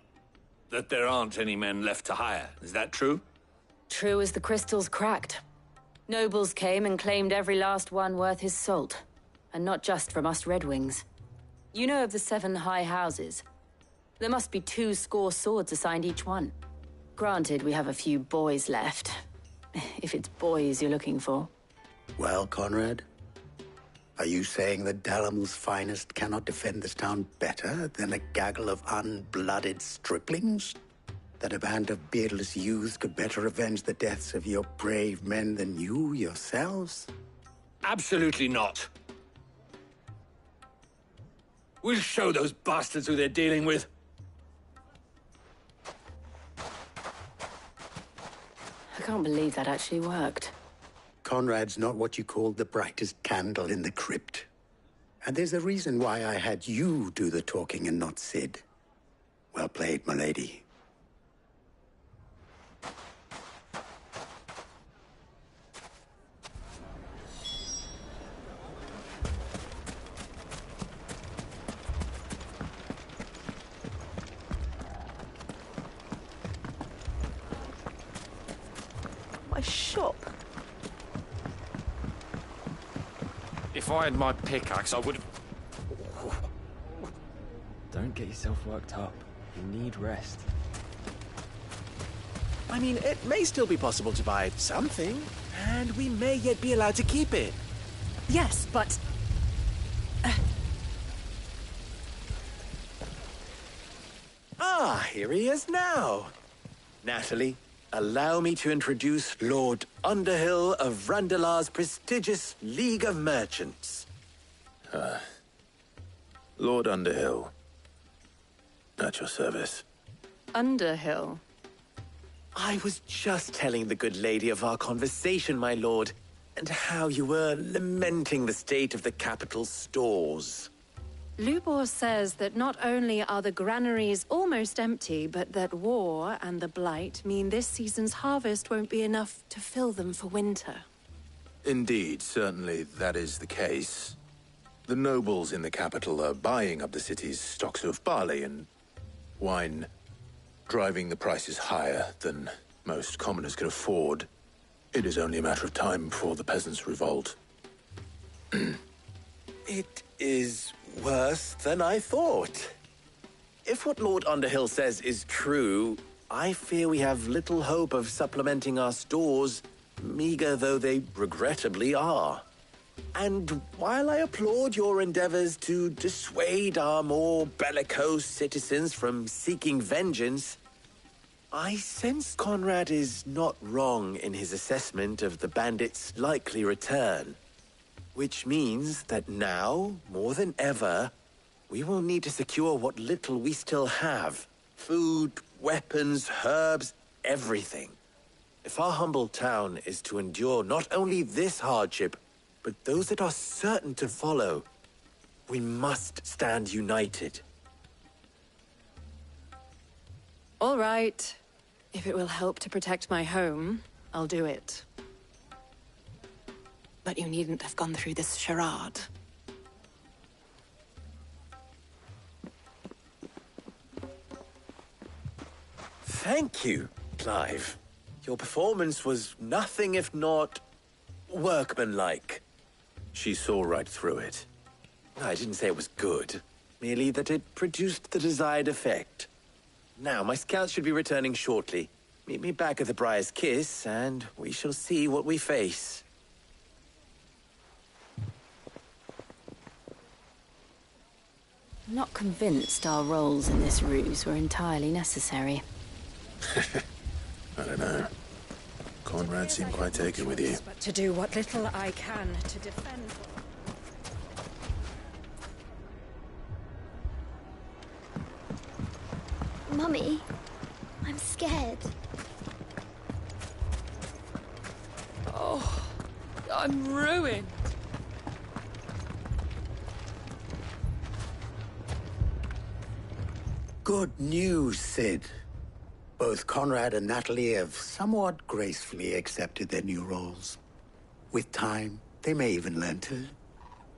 That there aren't any men left to hire. Is that true? True as the crystals cracked. Nobles came and claimed every last one worth his salt. And not just from us Red Wings. You know of the 7 high houses. There must be 2 swords assigned each one. Granted, we have a few boys left. If it's boys you're looking for. Well, Conrad, are you saying that Dalamel's finest cannot defend this town better than a gaggle of unblooded striplings? That a band of beardless youths could better avenge the deaths of your brave men than you yourselves? Absolutely not. We'll show those bastards who they're dealing with. I can't believe that actually worked. Conrad's not what you called the brightest candle in the crypt. And there's a reason why I had you do the talking and not Sid. Well played, my lady. My shop. If I had my pickaxe, I would have... Don't get yourself worked up. You need rest. I mean, it may still be possible to buy something, and we may yet be allowed to keep it. Yes, but... Ah, here he is now. Natalie, allow me to introduce Lord Underhill of Randalar's prestigious League of Merchants. Lord Underhill. At your service. Underhill? I was just telling the good lady of our conversation, my lord, and how you were lamenting the state of the capital's stores. Lubor says that not only are the granaries almost empty, but that war and the Blight mean this season's harvest won't be enough to fill them for winter. Indeed, certainly that is the case. The nobles in the capital are buying up the city's stocks of barley and wine, driving the prices higher than most commoners can afford. It is only a matter of time before the peasants revolt. It is worse than I thought. If what Lord Underhill says is true, I fear we have little hope of supplementing our stores, meager though they regrettably are. And while I applaud your endeavors to dissuade our more bellicose citizens from seeking vengeance, I sense Conrad is not wrong in his assessment of the bandits' likely return. Which means that now, more than ever, we will need to secure what little we still have. Food, weapons, herbs, everything. If our humble town is to endure not only this hardship, but those that are certain to follow, we must stand united. All right. If it will help to protect my home, I'll do it. But you needn't have gone through this charade. Thank you, Clive. Your performance was nothing if not workmanlike. She saw right through it. I didn't say it was good, merely that it produced the desired effect. Now, my scouts should be returning shortly. Meet me back at the Briar's Kiss, and we shall see what we face. I'm not convinced our roles in this ruse were entirely necessary. I don't know. Conrad seemed quite taken with you. But to do what little I can to defend... Mummy, I'm scared. Oh, I'm ruined. Good news, Sid. Both Conrad and Natalie have somewhat gracefully accepted their new roles. With time, they may even learn to.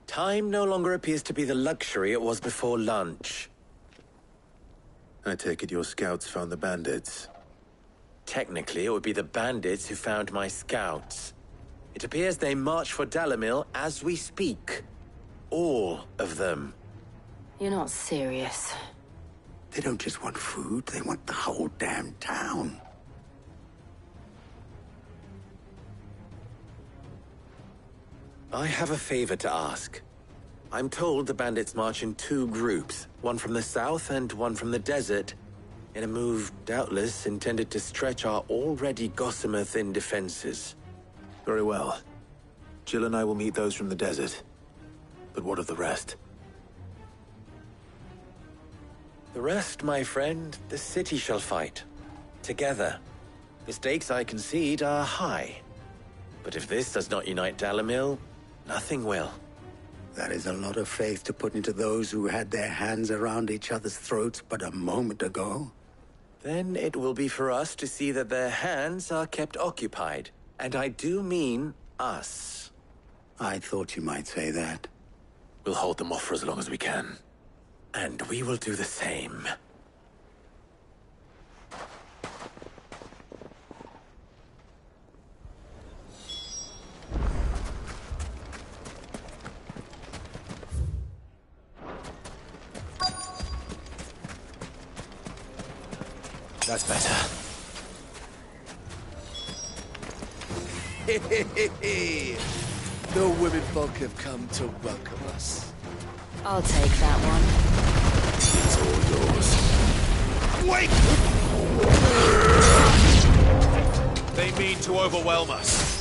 Time no longer appears to be the luxury it was before lunch. I take it your scouts found the bandits. Technically, it would be the bandits who found my scouts. It appears they march for Dalimil as we speak. All of them. You're not serious. They don't just want food, they want the whole damn town. I have a favor to ask. I'm told the bandits march in two groups, one from the south and one from the desert, in a move doubtless intended to stretch our already gossamer-thin defenses. Very well. Jill and I will meet those from the desert. But what of the rest? The rest, my friend, the city shall fight. Together. The stakes, I concede, are high. But if this does not unite Dalimil, nothing will. That is a lot of faith to put into those who had their hands around each other's throats but a moment ago. Then it will be for us to see that their hands are kept occupied. And I do mean us. I thought you might say that. We'll hold them off for as long as we can. And we will do the same. That's better. The women folk have come to welcome us. I'll take that one. It's all yours. Wait! mean to overwhelm us?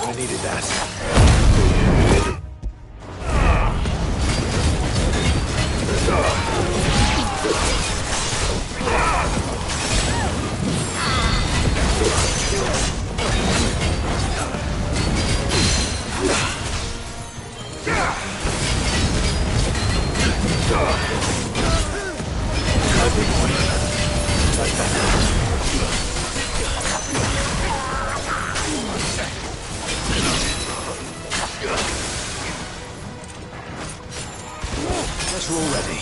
I needed that. Guess we're all ready.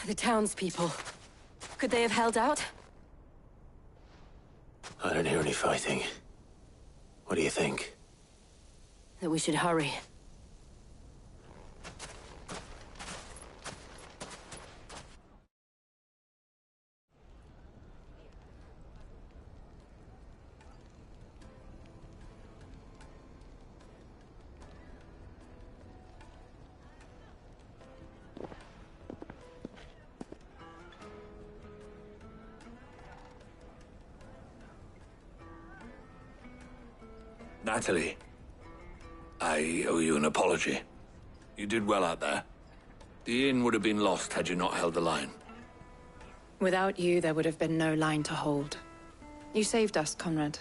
The townspeople. Could they have held out? I don't hear any fighting. What do you think? That we should hurry. Natalie, I owe you an apology. You did well out there. The inn would have been lost had you not held the line. Without you, there would have been no line to hold. You saved us, Conrad.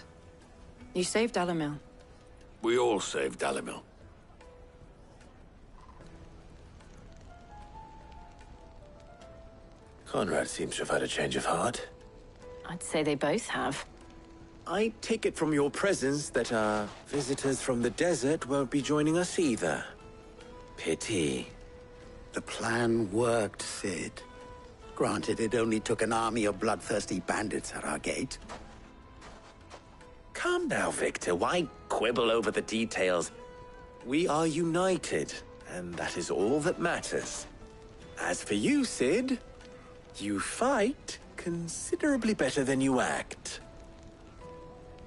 You saved Dalimil. We all saved Dalimil. Conrad seems to have had a change of heart. I'd say they both have. I take it from your presence that our visitors from the desert won't be joining us either. Pity. The plan worked, Sid. Granted, it only took an army of bloodthirsty bandits at our gate. Calm now, Victor. Why quibble over the details? We are united, and that is all that matters. As for you, Sid, you fight considerably better than you act.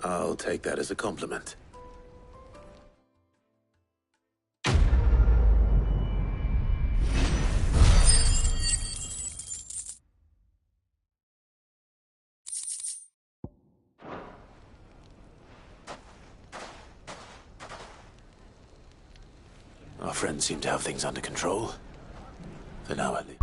I'll take that as a compliment. Our friends seem to have things under control. For now, at least.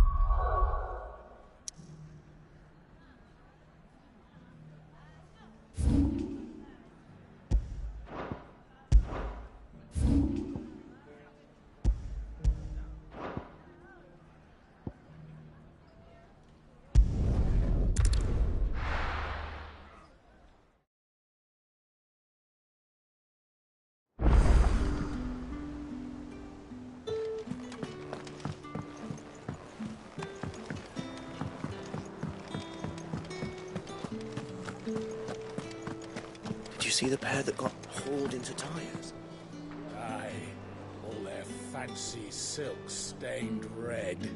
see the pair that got hauled into tires? Aye. All their fancy silks stained red.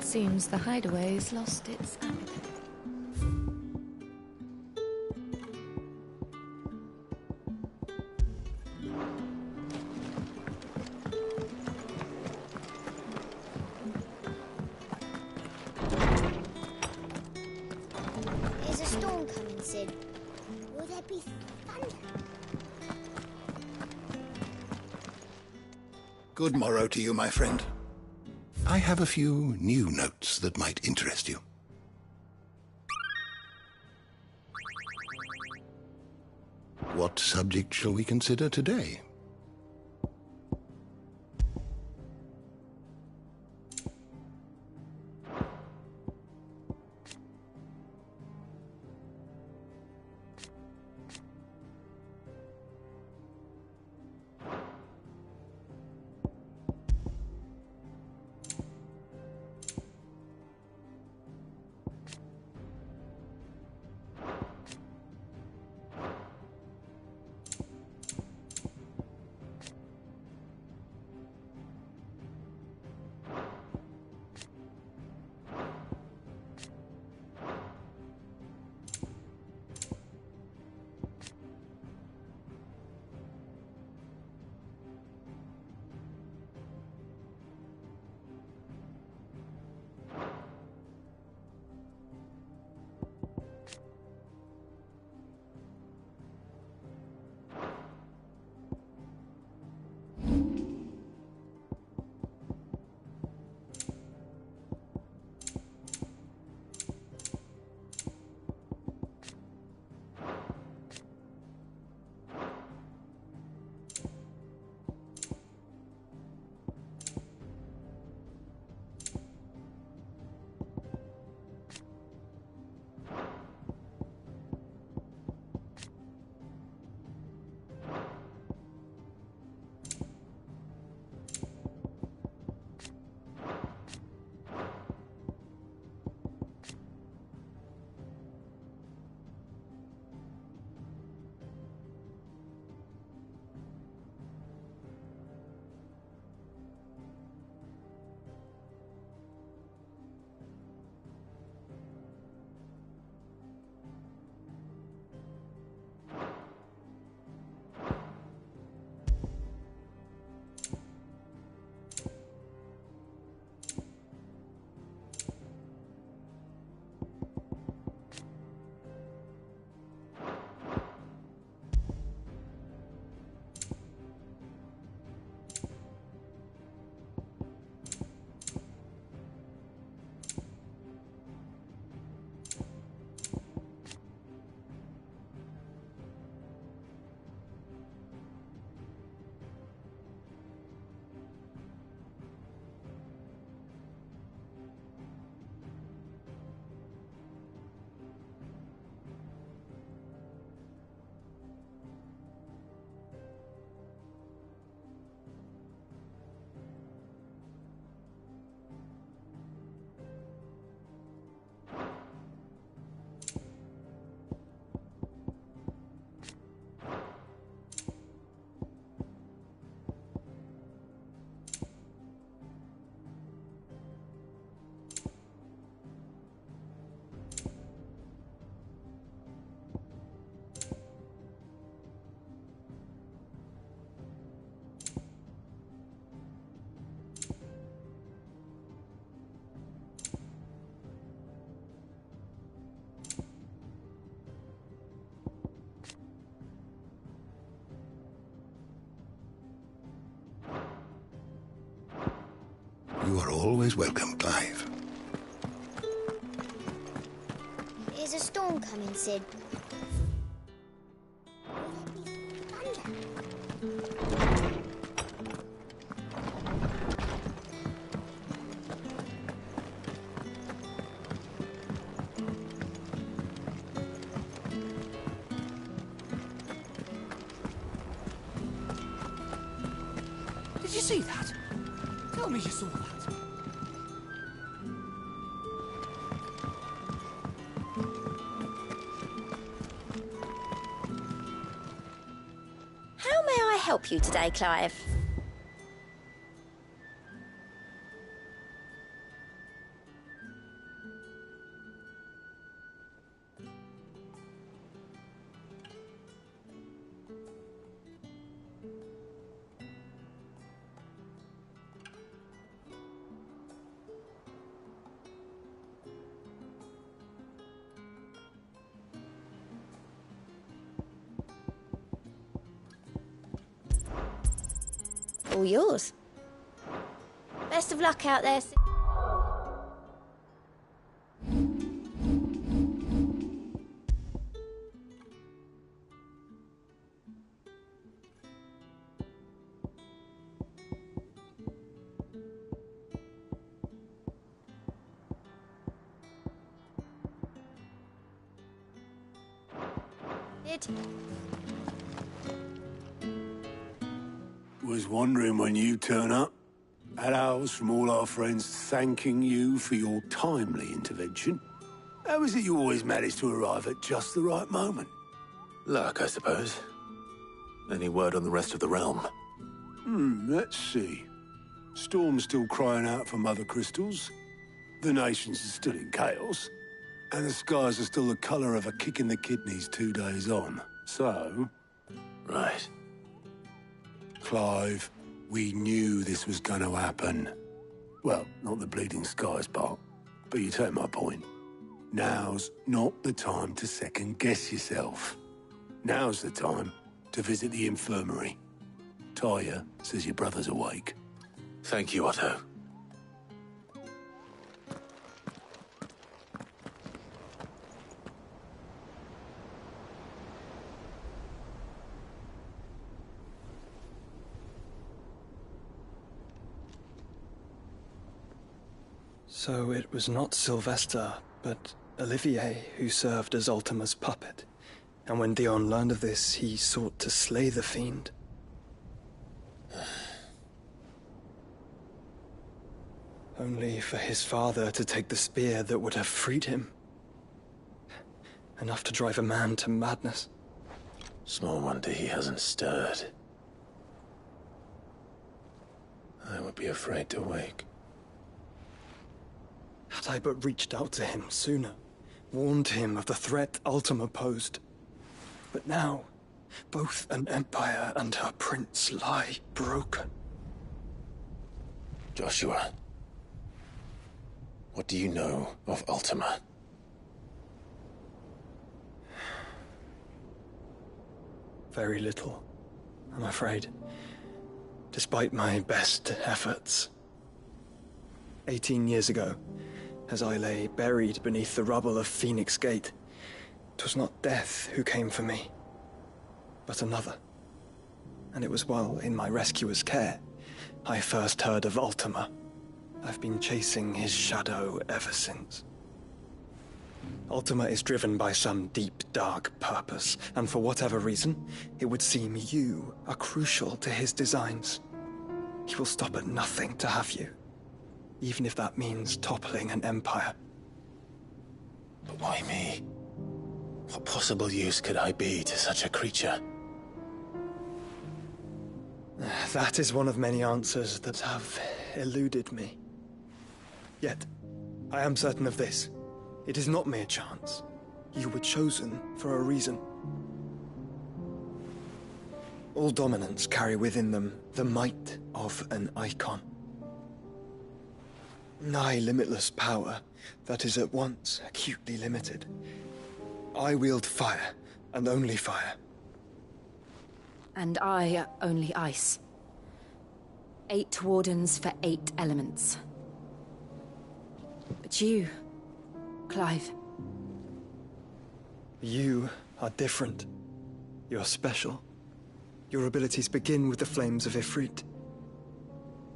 Seems the hideaway's lost its appetite. There's a storm coming, Sid. Will there be thunder? Good morrow to you, my friend. I have a few new notes that might interest you. What subject shall we consider today? You are always welcome, Clive. Is a storm coming, Sid? Did you see that? Tell me you saw that. How may I help you today, Clive? All yours. Best of luck out there, Sid. Was wondering when you turn up. Had ours from all our friends thanking you for your timely intervention. How is it you always manage to arrive at just the right moment? Luck, I suppose. Any word on the rest of the realm? Let's see. Storm's still crying out for mother crystals. The nations are still in chaos. And the skies are still the colour of a kick in the kidneys 2 days on. So... Right. Clive, we knew this was going to happen. Well, not the bleeding skies part, but you take my point. Now's not the time to second-guess yourself. Now's the time to visit the infirmary. Talia says your brother's awake. Thank you, Otto. So it was not Sylvester, but Olivier who served as Ultima's puppet. And when Dion learned of this, he sought to slay the fiend. Only for his father to take the spear that would have freed him. Enough to drive a man to madness. Small wonder he hasn't stirred. I would be afraid to wake. Had I but reached out to him sooner, warned him of the threat Ultima posed. But now, both an empire and her prince lie broken. Joshua, what do you know of Ultima? Very little, I'm afraid. Despite my best efforts. 18 years ago, as I lay buried beneath the rubble of Phoenix Gate, 'twas not death who came for me, but another. And it was while in my rescuer's care, I first heard of Ultima. I've been chasing his shadow ever since. Ultima is driven by some deep, dark purpose, and for whatever reason, it would seem you are crucial to his designs. He will stop at nothing to have you, even if that means toppling an empire. But why me? What possible use could I be to such a creature? That is one of many answers that have eluded me. Yet, I am certain of this. It is not mere chance. You were chosen for a reason. All dominants carry within them the might of an icon. Nigh limitless power that is at once acutely limited. I wield fire, and only fire. And I only ice. 8 wardens for 8 elements. about you, Clive? You are different. You're special. Your abilities begin with the flames of Ifrit.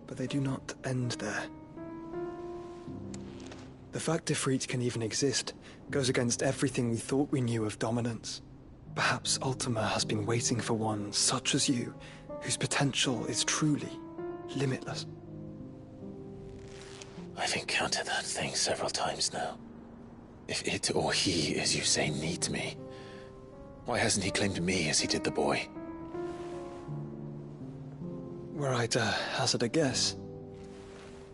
But they do not end there. The fact Ifrit can even exist goes against everything we thought we knew of dominance. Perhaps Ultima has been waiting for one such as you, whose potential is truly limitless. I've encountered that thing several times now. If it or he, as you say, needs me, why hasn't he claimed me as he did the boy? Were I to hazard a guess,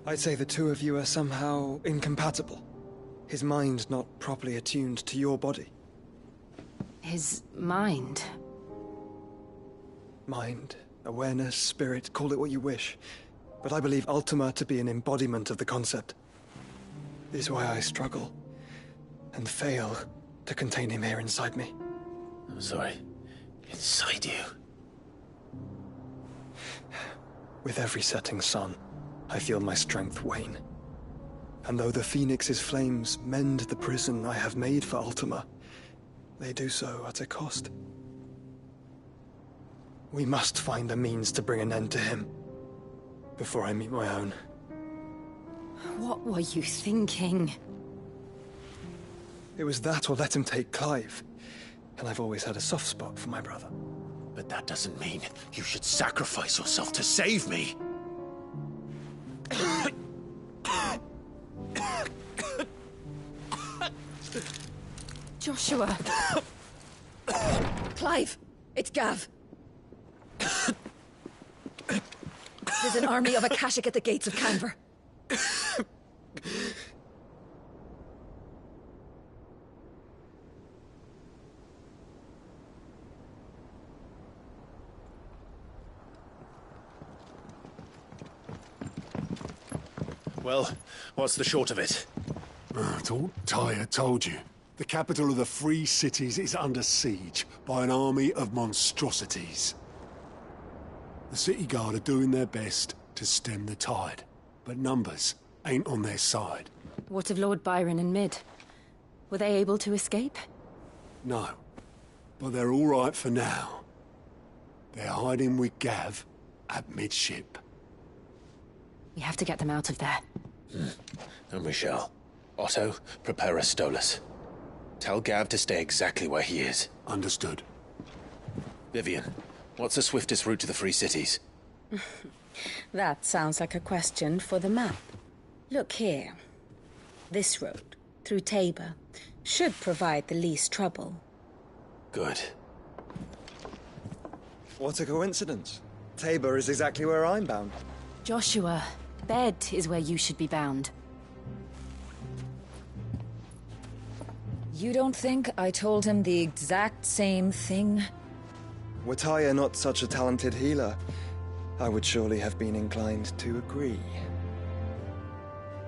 I'd say the two of you are somehow incompatible. His mind not properly attuned to your body. His mind? Mind, awareness, spirit, call it what you wish. But I believe Ultima to be an embodiment of the concept. This is why I struggle and fail to contain him here inside me. I'm sorry. Inside you? With every setting sun, I feel my strength wane. And though the Phoenix's flames mend the prison I have made for Ultima, they do so at a cost. We must find a means to bring an end to him before I meet my own. What were you thinking? It was that or let him take Clive. And I've always had a soft spot for my brother. But that doesn't mean you should sacrifice yourself to save me. Joshua! Clive! It's Gav! There's an army of Akashic at the gates of Canver. Well, what's the short of it? Thought Tyre told you. The capital of the Free Cities is under siege by an army of monstrosities. The city guard are doing their best to stem the tide, but numbers ain't on their side. What of Lord Byron and Mid? Were they able to escape? No, but they're all right for now. They're hiding with Gav at midship. We have to get them out of there. And we shall. Otto, prepare a Stolas. Tell Gav to stay exactly where he is. Understood. Vivian, what's the swiftest route to the Free Cities? That sounds like a question for the map. Look here. This road, through Tabor, should provide the least trouble. Good. What a coincidence. Tabor is exactly where I'm bound. Joshua, bed is where you should be bound. You don't think I told him the exact same thing? Were Tyre not such a talented healer, I would surely have been inclined to agree.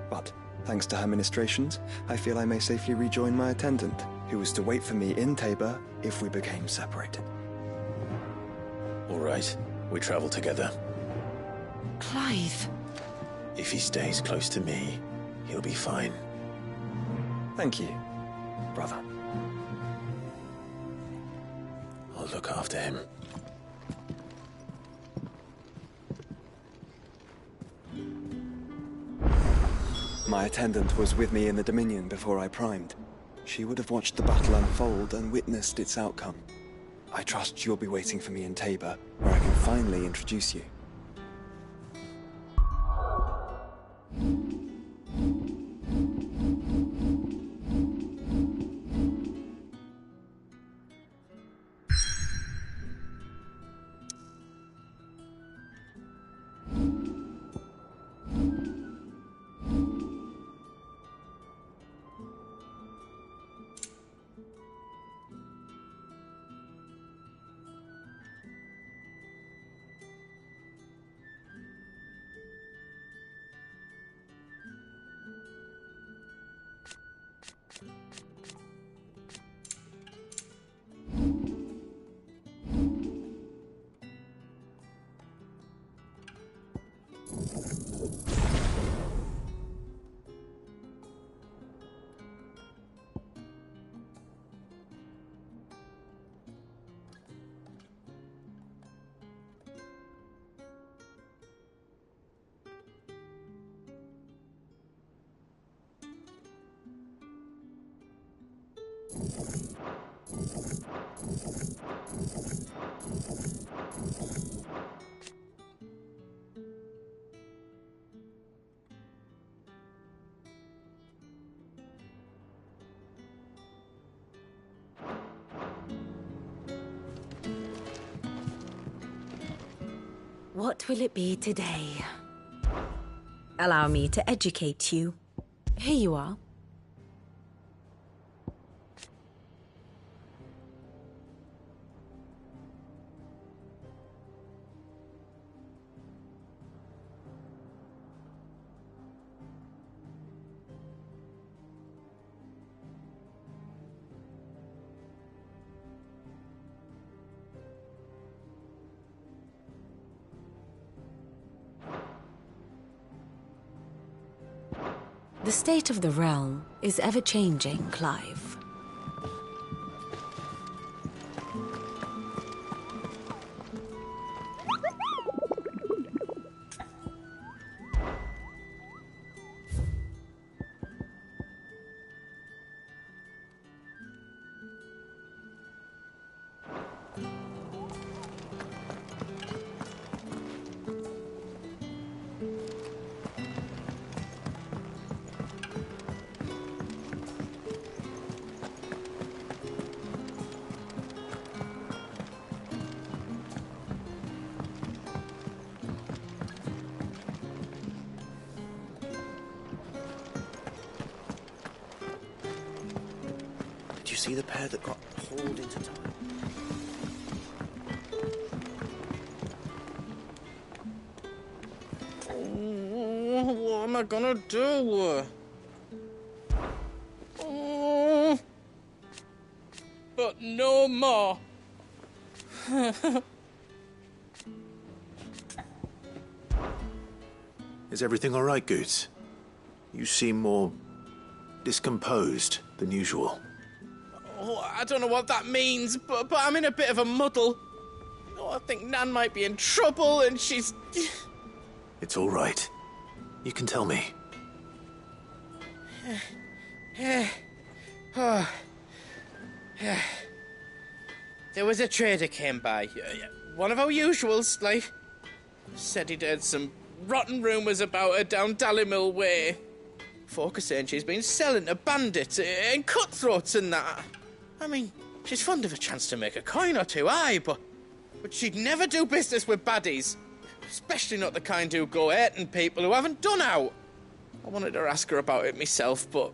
But, thanks to her ministrations, I feel I may safely rejoin my attendant, who was to wait for me in Tabor if we became separated. All right, we travel together. Clive! If he stays close to me, he'll be fine. Thank you, brother. I'll look after him. My attendant was with me in the Dominion before I primed. She would have watched the battle unfold and witnessed its outcome. I trust you'll be waiting for me in Tabor, where I can finally introduce you. What will it be today? Allow me to educate you. Here you are. The state of the realm is ever-changing, Clive. Did you see the pair that got hauled into time? What am I gonna do? Oh, but no more. Is everything all right, Goots? You seem more discomposed than usual. Oh, I don't know what that means, but I'm in a bit of a muddle. Oh, I think Nan might be in trouble, and she's... It's all right. You can tell me. Oh. There was a trader came by. One of our usuals, like. Said he'd heard some rotten rumours about her down Dallimil Way. Folk are saying she's been selling to bandits and cutthroats and that. I mean, she's fond of a chance to make a coin or two, aye, but she'd never do business with baddies. Especially not the kind who go hurting people who haven't done out. I wanted to ask her about it myself, but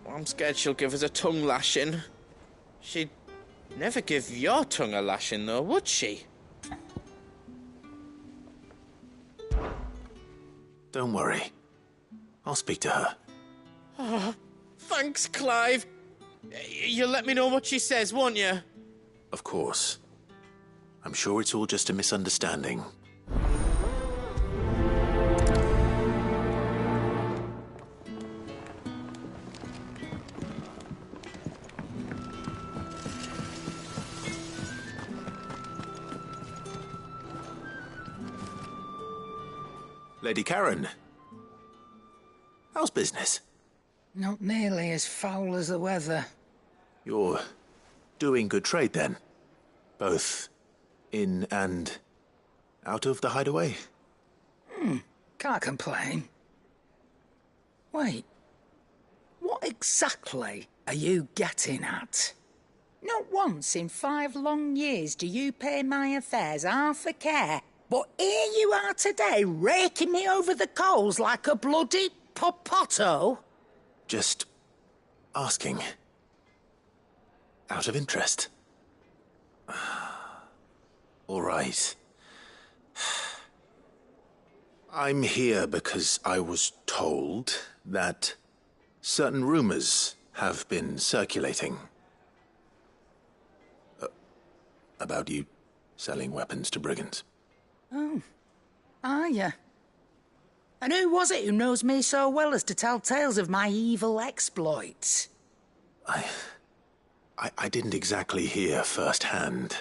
I'm scared she'll give us a tongue lashing. She'd never give your tongue a lashing, though, would she? Don't worry. I'll speak to her. Oh, thanks, Clive. You'll let me know what she says, won't you? Of course. I'm sure it's all just a misunderstanding. Lady Karen, how's business? Not nearly as foul as the weather. You're doing good trade, then? Both in and out of the hideaway? Can't complain. Wait, what exactly are you getting at? Not once in 5 long years do you pay my affairs half a care, but here you are today, raking me over the coals like a bloody popoto? Just asking. Out of interest. All right. I'm here because I was told that certain rumors have been circulating. About you selling weapons to brigands. Oh, are you? And who was it who knows me so well as to tell tales of my evil exploits? I didn't exactly hear firsthand.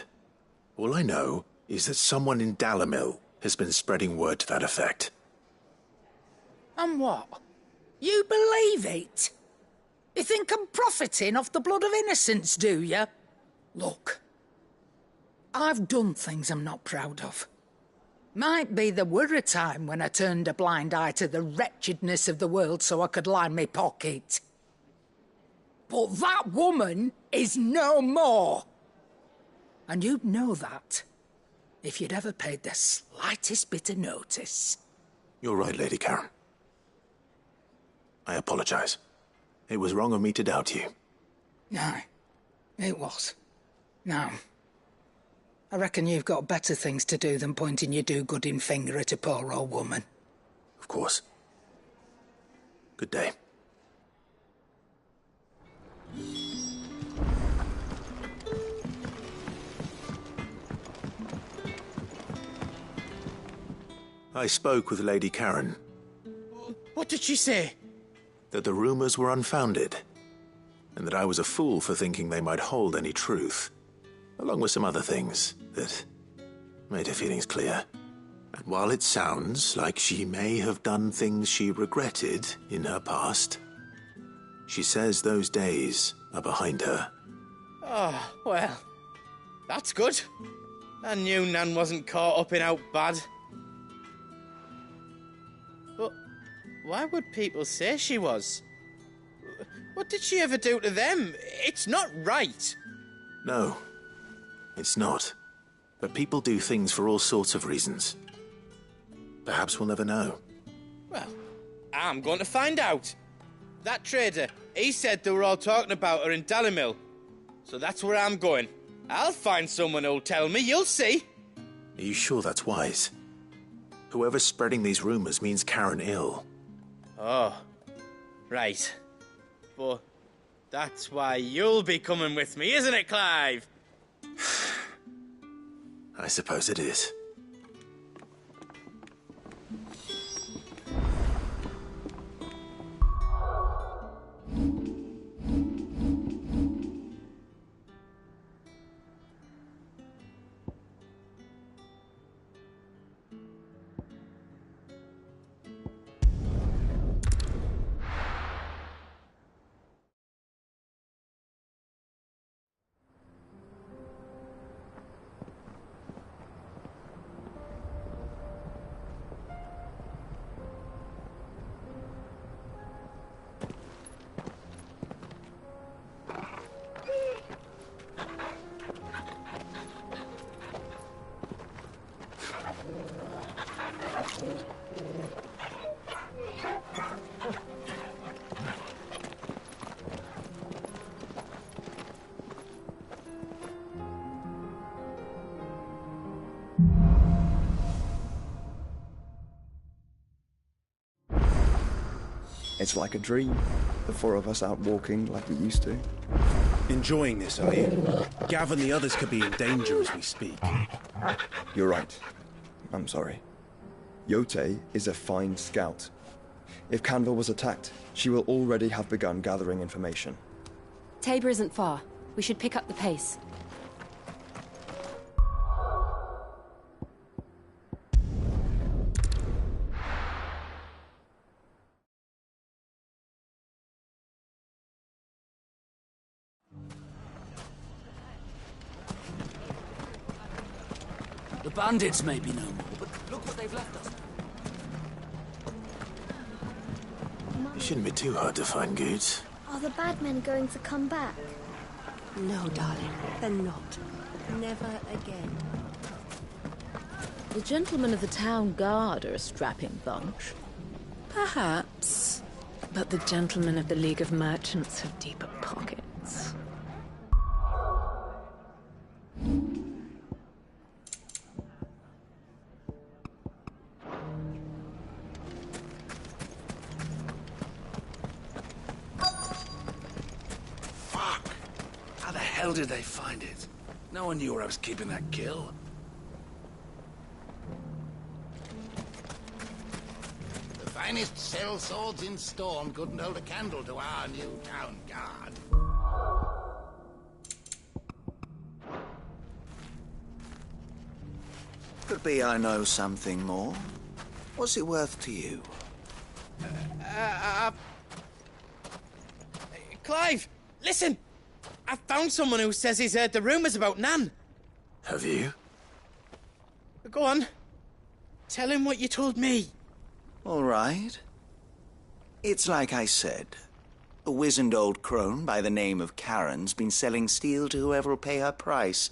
All I know is that someone in Dallimil has been spreading word to that effect. And what? You believe it? You think I'm profiting off the blood of innocents, do you? Look, I've done things I'm not proud of. Might be there were a time when I turned a blind eye to the wretchedness of the world so I could line my pocket. But that woman is no more. And you'd know that if you'd ever paid the slightest bit of notice. You're right, Lady Karen. I apologize. It was wrong of me to doubt you. No, it was. Now, I reckon you've got better things to do than pointing your do-gooding finger at a poor old woman. Of course. Good day. I spoke with Lady Karen. What did she say? That the rumors were unfounded, and that I was a fool for thinking they might hold any truth, along with some other things that made her feelings clear. And while it sounds like she may have done things she regretted in her past, she says those days are behind her. Oh, well, that's good. I knew Nan wasn't caught up in out bad. But why would people say she was? What did she ever do to them? It's not right. No, it's not. But people do things for all sorts of reasons. Perhaps we'll never know. Well, I'm going to find out. That trader, he said they were all talking about her in Dalimil. So that's where I'm going. I'll find someone who'll tell me, you'll see. Are you sure that's wise? Whoever's spreading these rumors means Karen ill. Oh, right. But that's why you'll be coming with me, isn't it, Clive? I suppose it is. It's like a dream. The four of us out walking like we used to. Enjoying this, are you? Gav and the others could be in danger as we speak. You're right. I'm sorry. Yote is a fine scout. If Canville was attacked, she will already have begun gathering information. Tabor isn't far. We should pick up the pace. The bandits may be no more, but look what they've left us. It shouldn't be too hard to find goods. Are the bad men going to come back? No, darling, they're not. Never again. The gentlemen of the town guard are a strapping bunch. Perhaps. But the gentlemen of the League of Merchants have deeper pockets. How the hell did they find it? No one knew where I was keeping that kill. The finest cell swords in Storm couldn't hold a candle to our new town guard. Could be I know something more. What's it worth to you? Clive, listen! I found someone who says he's heard the rumours about Nan. Have you? Go on. Tell him what you told me. All right. It's like I said. A wizened old crone by the name of Karen's been selling steel to whoever'll pay her price,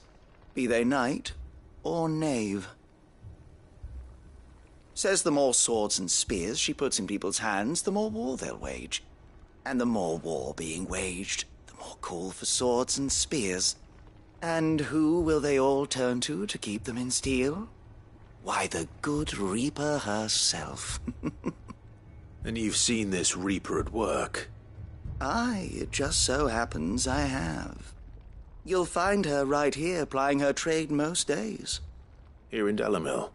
be they knight or knave. Says the more swords and spears she puts in people's hands, the more war they'll wage. And the more war being waged, the more call for swords and spears. And who will they all turn to keep them in steel? Why, the good Reaper herself. And you've seen this Reaper at work? Aye, it just so happens I have. You'll find her right here plying her trade most days. Here in Dalimil?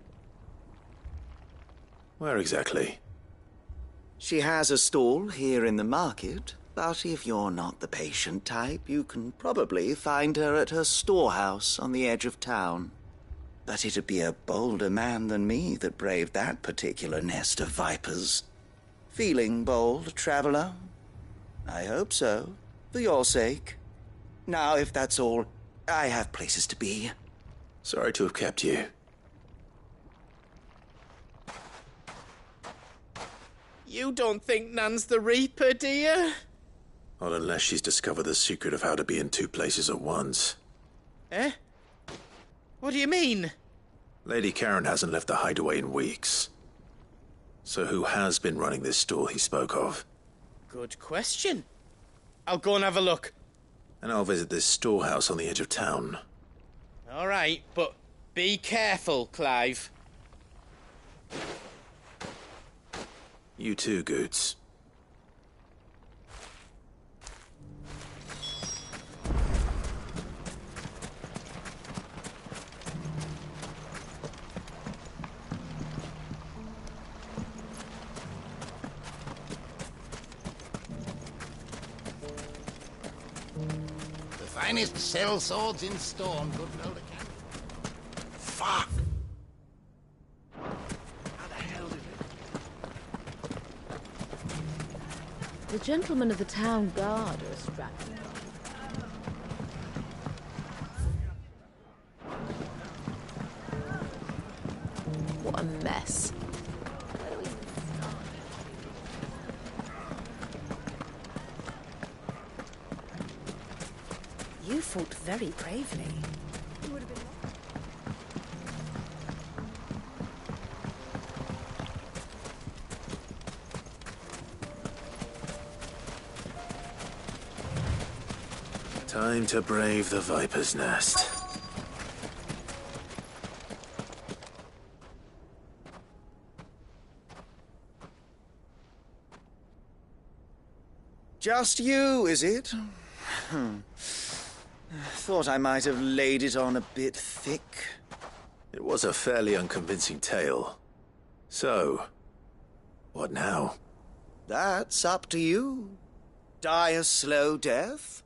Where exactly? She has a stall here in the market, but if you're not the patient type, you can probably find her at her storehouse on the edge of town. But it'd be a bolder man than me that braved that particular nest of vipers. Feeling bold, traveler? I hope so, for your sake. Now, if that's all, I have places to be. Sorry to have kept you. You don't think Nan's the Reaper, do you? Not unless she's discovered the secret of how to be in two places at once. Eh? What do you mean? Lady Karen hasn't left the hideaway in weeks. So who has been running this store he spoke of? Good question. I'll go and have a look. And I'll visit this storehouse on the edge of town. All right, but be careful, Clive. You too, Goots. The finest sell swords in Storm, good Lord. Fuck! The gentlemen of the town guard are strapped. What a mess. You fought very bravely. Time to brave the Viper's Nest. Just you, is it? Thought I might have laid it on a bit thick. It was a fairly unconvincing tale. So, what now? That's up to you. Die a slow death,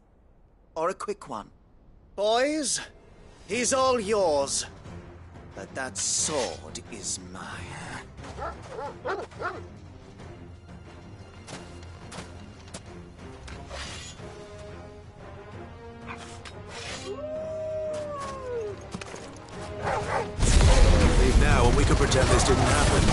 or a quick one. Boys, he's all yours. But that sword is mine. Leave now and we can pretend this didn't happen.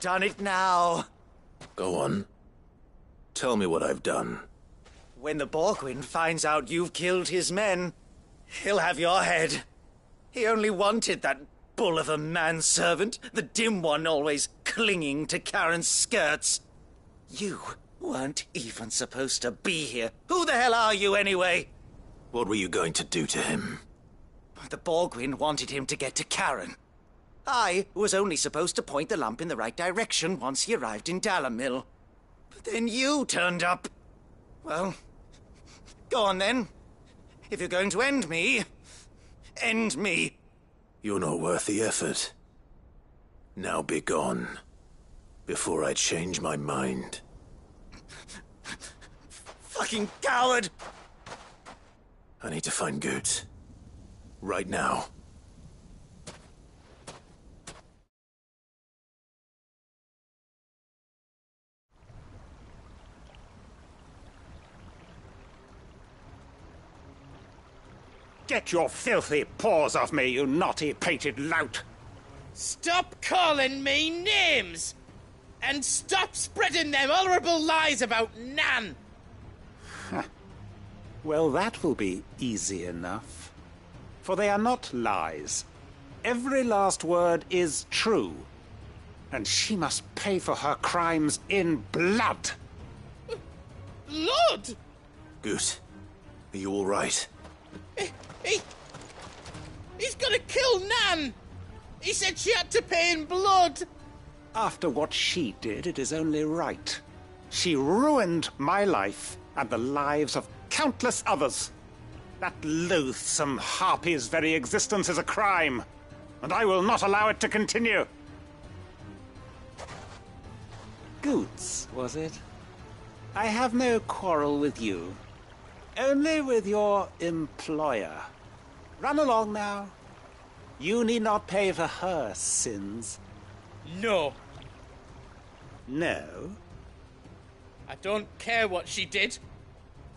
done it now. Go on. Tell me what I've done. When the Borgwyn finds out you've killed his men, he'll have your head. He only wanted that bull of a manservant, the dim one always clinging to Karen's skirts. You weren't even supposed to be here. Who the hell are you, anyway? What were you going to do to him? The Borgwyn wanted him to get to Karen. I was only supposed to point the lamp in the right direction once he arrived in Dalamil. But then you turned up. Well, go on then. If you're going to end me, end me. You're not worth the effort. Now be gone, before I change my mind. Fucking coward! I need to find Goots. Right now. Get your filthy paws off me, you naughty-pated lout! Stop calling me names! And stop spreading them horrible lies about Nan! Well, that will be easy enough. For they are not lies. Every last word is true. And she must pay for her crimes in blood. Blood? Goot, are you all right? He's gonna kill Nan! He said she had to pay in blood! After what she did, it is only right. She ruined my life and the lives of countless others. That loathsome harpy's very existence is a crime, and I will not allow it to continue. Goots, was it? I have no quarrel with you. Only with your employer. Run along now. You need not pay for her sins. No. No? I don't care what she did.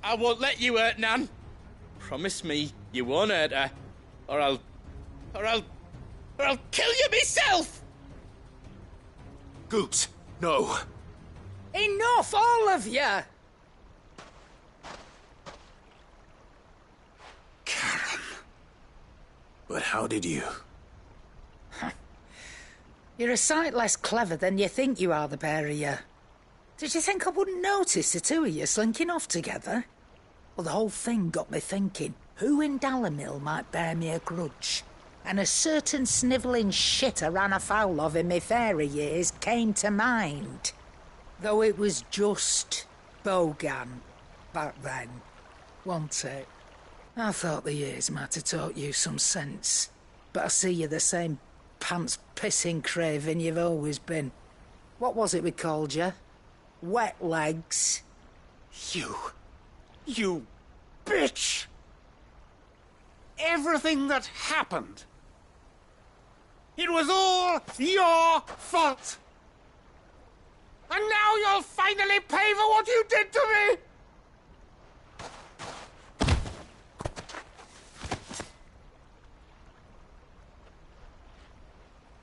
I won't let you hurt Nan. Promise me you won't hurt her, or I'll kill you myself! Goots, no. Enough, all of you! Karen. But how did you? You're a sight less clever than you think you are, the pair of you. Did you think I wouldn't notice the two of you slinking off together? Well, the whole thing got me thinking, who in Dalamil might bear me a grudge? And a certain snivelling shit I ran afoul of in my fairy years came to mind. Though it was just Bogan back then, wasn't it? I thought the years might have taught you some sense, but I see you're the same pants-pissing craven you've always been. What was it we called you? Wet legs. You bitch! Everything that happened, it was all your fault! And now you'll finally pay for what you did to me!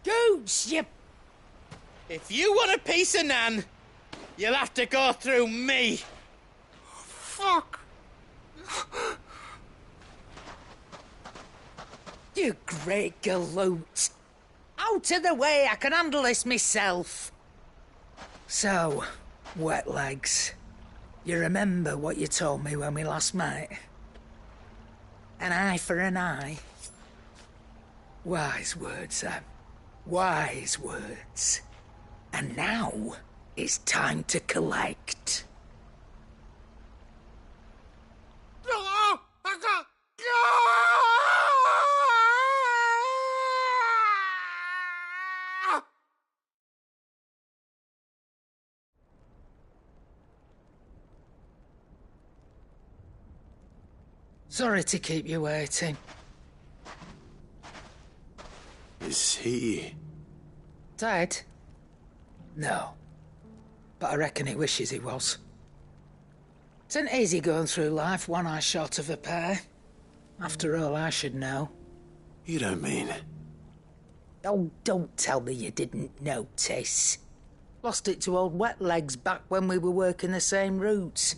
Goots, you... If you want a piece of Nan, you'll have to go through me. Fuck! You great galoot. Out of the way, I can handle this myself. So, wet legs, you remember what you told me when we last met? An eye for an eye. Wise words, Sam. Wise words. And now, it's time to collect. Sorry to keep you waiting. Is he... Dead? No. But I reckon he wishes he was. It's an easy going through life, one eye short of a pair. After all, I should know. You don't mean... Oh, don't tell me you didn't notice. Lost it to old Wet Legs back when we were working the same routes.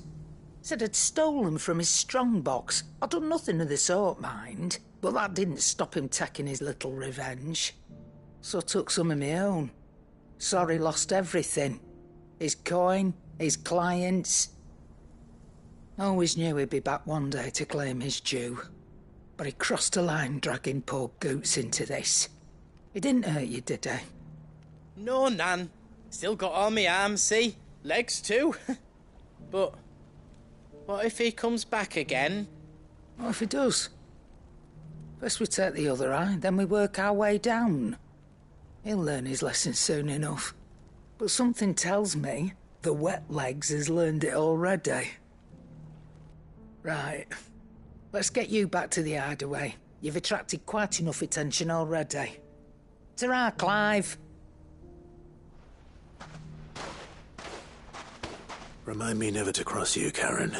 Said I'd stolen from his strongbox. I'd done nothing of the sort, mind. But that didn't stop him taking his little revenge. So I took some of my own. Sorry, lost everything. His coin, his clients. Always knew he'd be back one day to claim his due. But he crossed a line dragging poor Goots into this. He didn't hurt you, did he? No, Nan. Still got all my arms, see? Legs too. But what if he comes back again? What if he does? First we take the other eye, then we work our way down. He'll learn his lesson soon enough. But something tells me the Wet Legs has learned it already. Right. Let's get you back to the hideaway. You've attracted quite enough attention already. Ta-ra, Clive. Remind me never to cross you, Karen.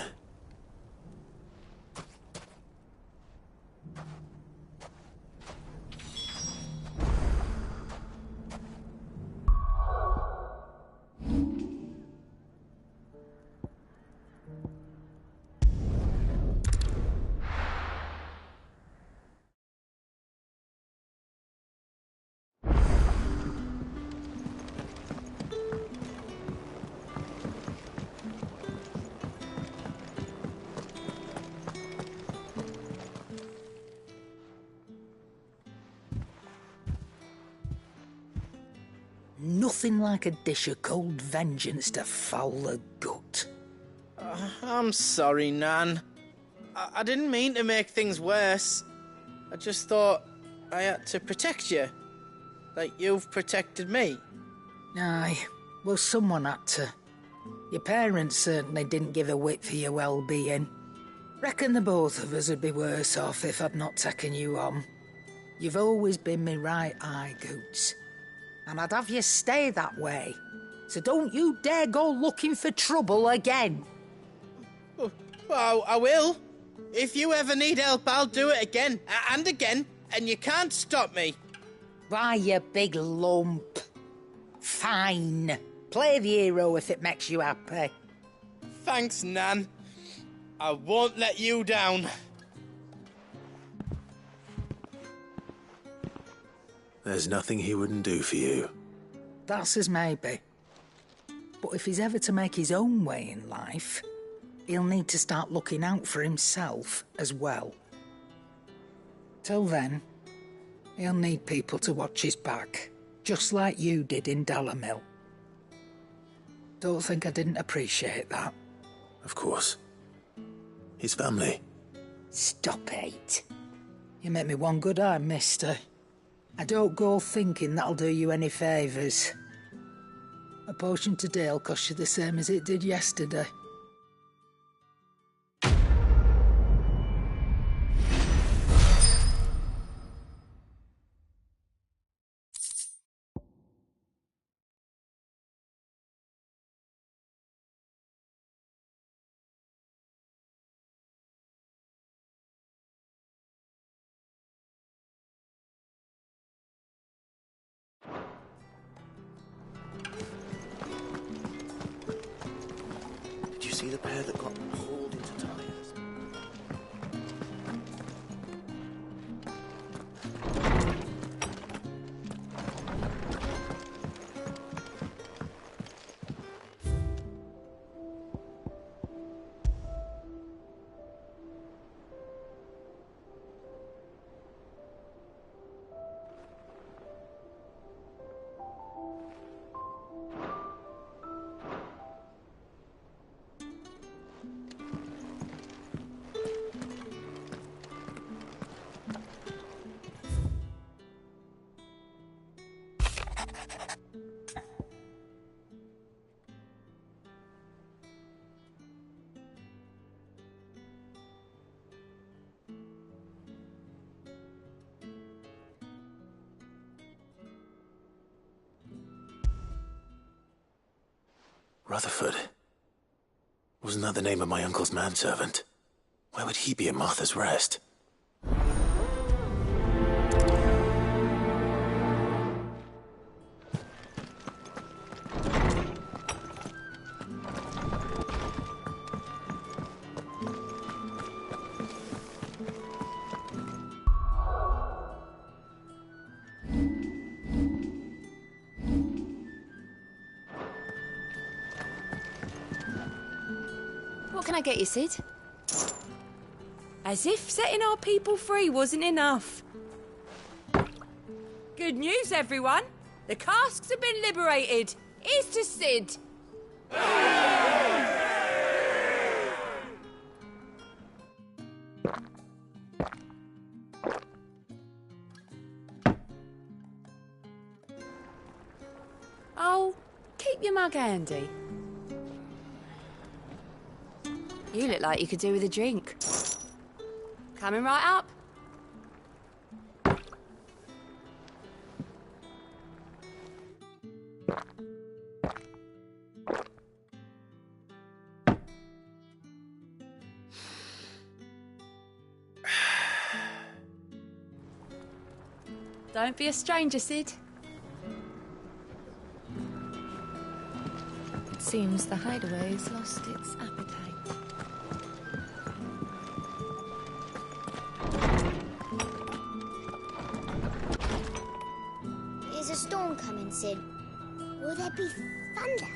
Nothing like a dish of cold vengeance to foul the gut. I'm sorry, Nan. I didn't mean to make things worse. I just thought I had to protect you. Like you've protected me. Aye, well, someone had to. Your parents certainly didn't give a whit for your well-being. Reckon the both of us would be worse off if I'd not taken you on. You've always been me right eye, Goots. And I'd have you stay that way. So don't you dare go looking for trouble again. Well, I will. If you ever need help, I'll do it again and again, and you can't stop me. Why, you big lump. Fine. Play the hero if it makes you happy. Thanks, Nan. I won't let you down. There's nothing he wouldn't do for you. That's as maybe. But if he's ever to make his own way in life, he'll need to start looking out for himself as well. Till then, he'll need people to watch his back, just like you did in Dalamil. Don't think I didn't appreciate that. Of course. His family. Stop it. You make me one good eye, mister. I don't go thinking that'll do you any favours. A potion today'll cost you the same as it did yesterday. Did you see the pair that got hauled into tires? Rutherford. Wasn't that the name of my uncle's manservant? Why would he be at Martha's Rest? What can I get you, Sid? As if setting our people free wasn't enough. Good news, everyone. The casks have been liberated. Here's to Sid. Oh, keep your mug handy. You look like you could do with a drink. Coming right up. Don't be a stranger, Sid. It seems the hideaway's lost its appetite. Is a storm coming, Sid? Will there be thunder?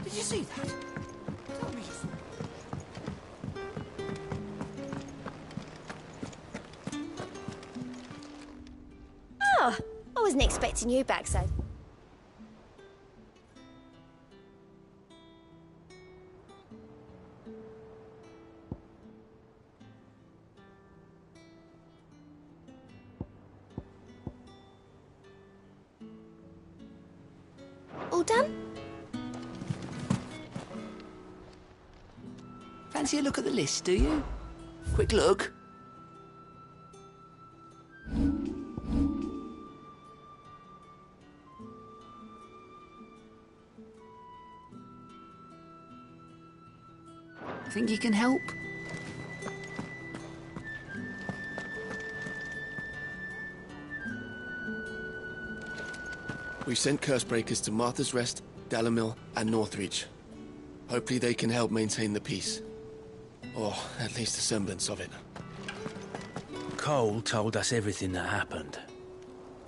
Did you see that? Tell me you saw Oh, I wasn't expecting you back, so. All done? Fancy a look at the list, do you? Quick look. Think you can help? We've sent curse breakers to Martha's Rest, Dalamil, and Northreach. Hopefully they can help maintain the peace. Or at least a semblance of it. Cole told us everything that happened.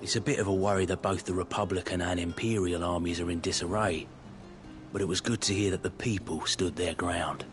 It's a bit of a worry that both the Republican and Imperial armies are in disarray. But it was good to hear that the people stood their ground.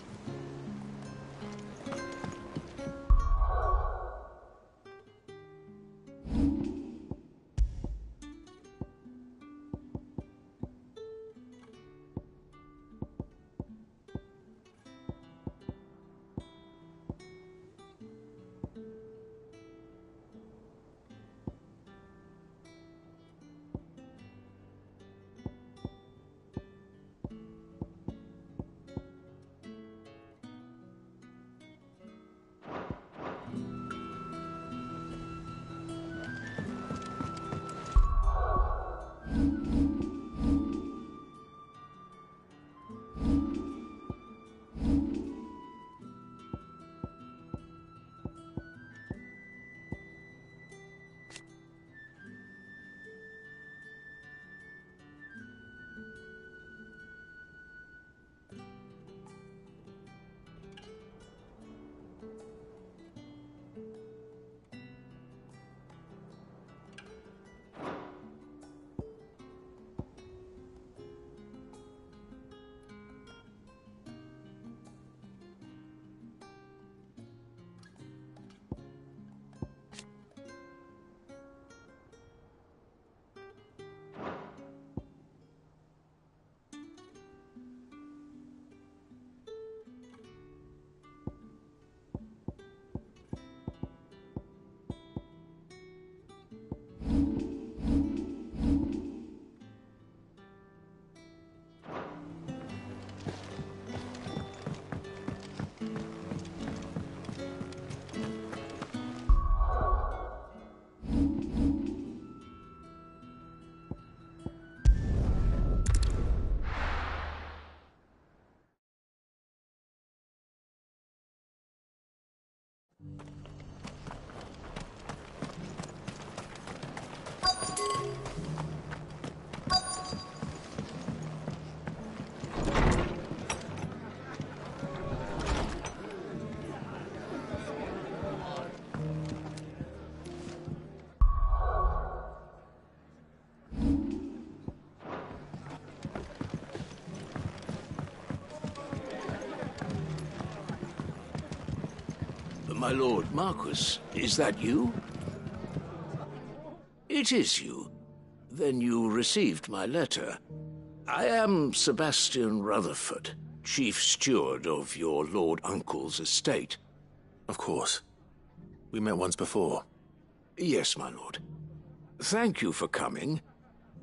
My lord Marquis, is that you? It is you. Then you received my letter. I am Sebastian Rutherford, Chief Steward of your Lord Uncle's estate. Of course. We met once before. Yes, my lord. Thank you for coming.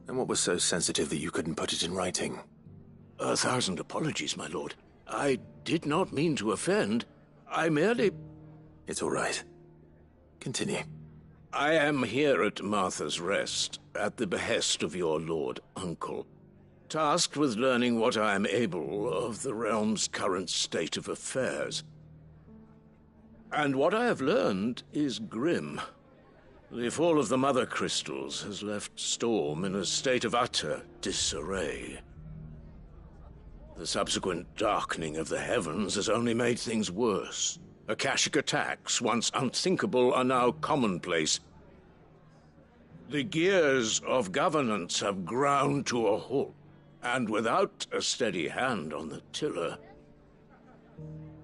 And what was so sensitive that you couldn't put it in writing? 1,000 apologies, my lord. I did not mean to offend. I merely... It's all right. Continue. I am here at Martha's Rest, at the behest of your Lord Uncle, tasked with learning what I am able of the realm's current state of affairs. And what I have learned is grim. The fall of the Mother Crystals has left Storm in a state of utter disarray. The subsequent darkening of the heavens has only made things worse. Akashic attacks, once unthinkable, are now commonplace. The gears of governance have ground to a halt, and without a steady hand on the tiller,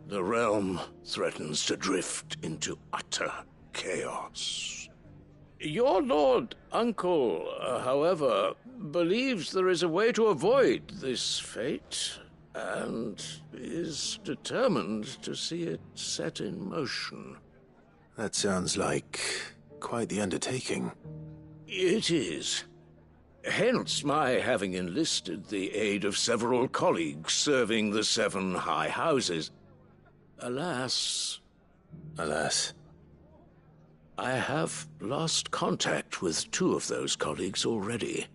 the realm threatens to drift into utter chaos. Your Lord Uncle, however, believes there is a way to avoid this fate, and is determined to see it set in motion. That sounds like quite the undertaking. It is. Hence my having enlisted the aid of several colleagues serving the 7 high houses. Alas, I have lost contact with 2 of those colleagues already.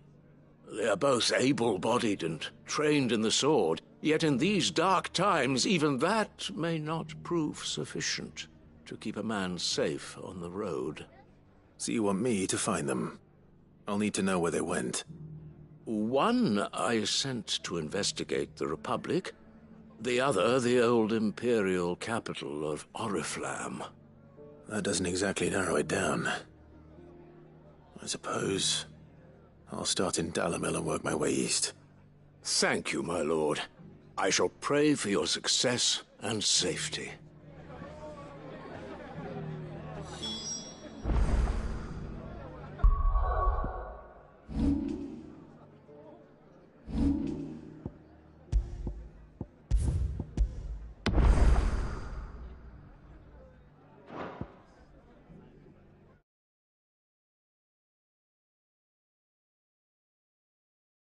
They are both able-bodied and trained in the sword, yet in these dark times even that may not prove sufficient to keep a man safe on the road. So you want me to find them? I'll need to know where they went. One I sent to investigate the Republic, the other the old Imperial capital of Oriflamme. That doesn't exactly narrow it down. I suppose I'll start in Dalimil and work my way east. Thank you, my lord. I shall pray for your success and safety.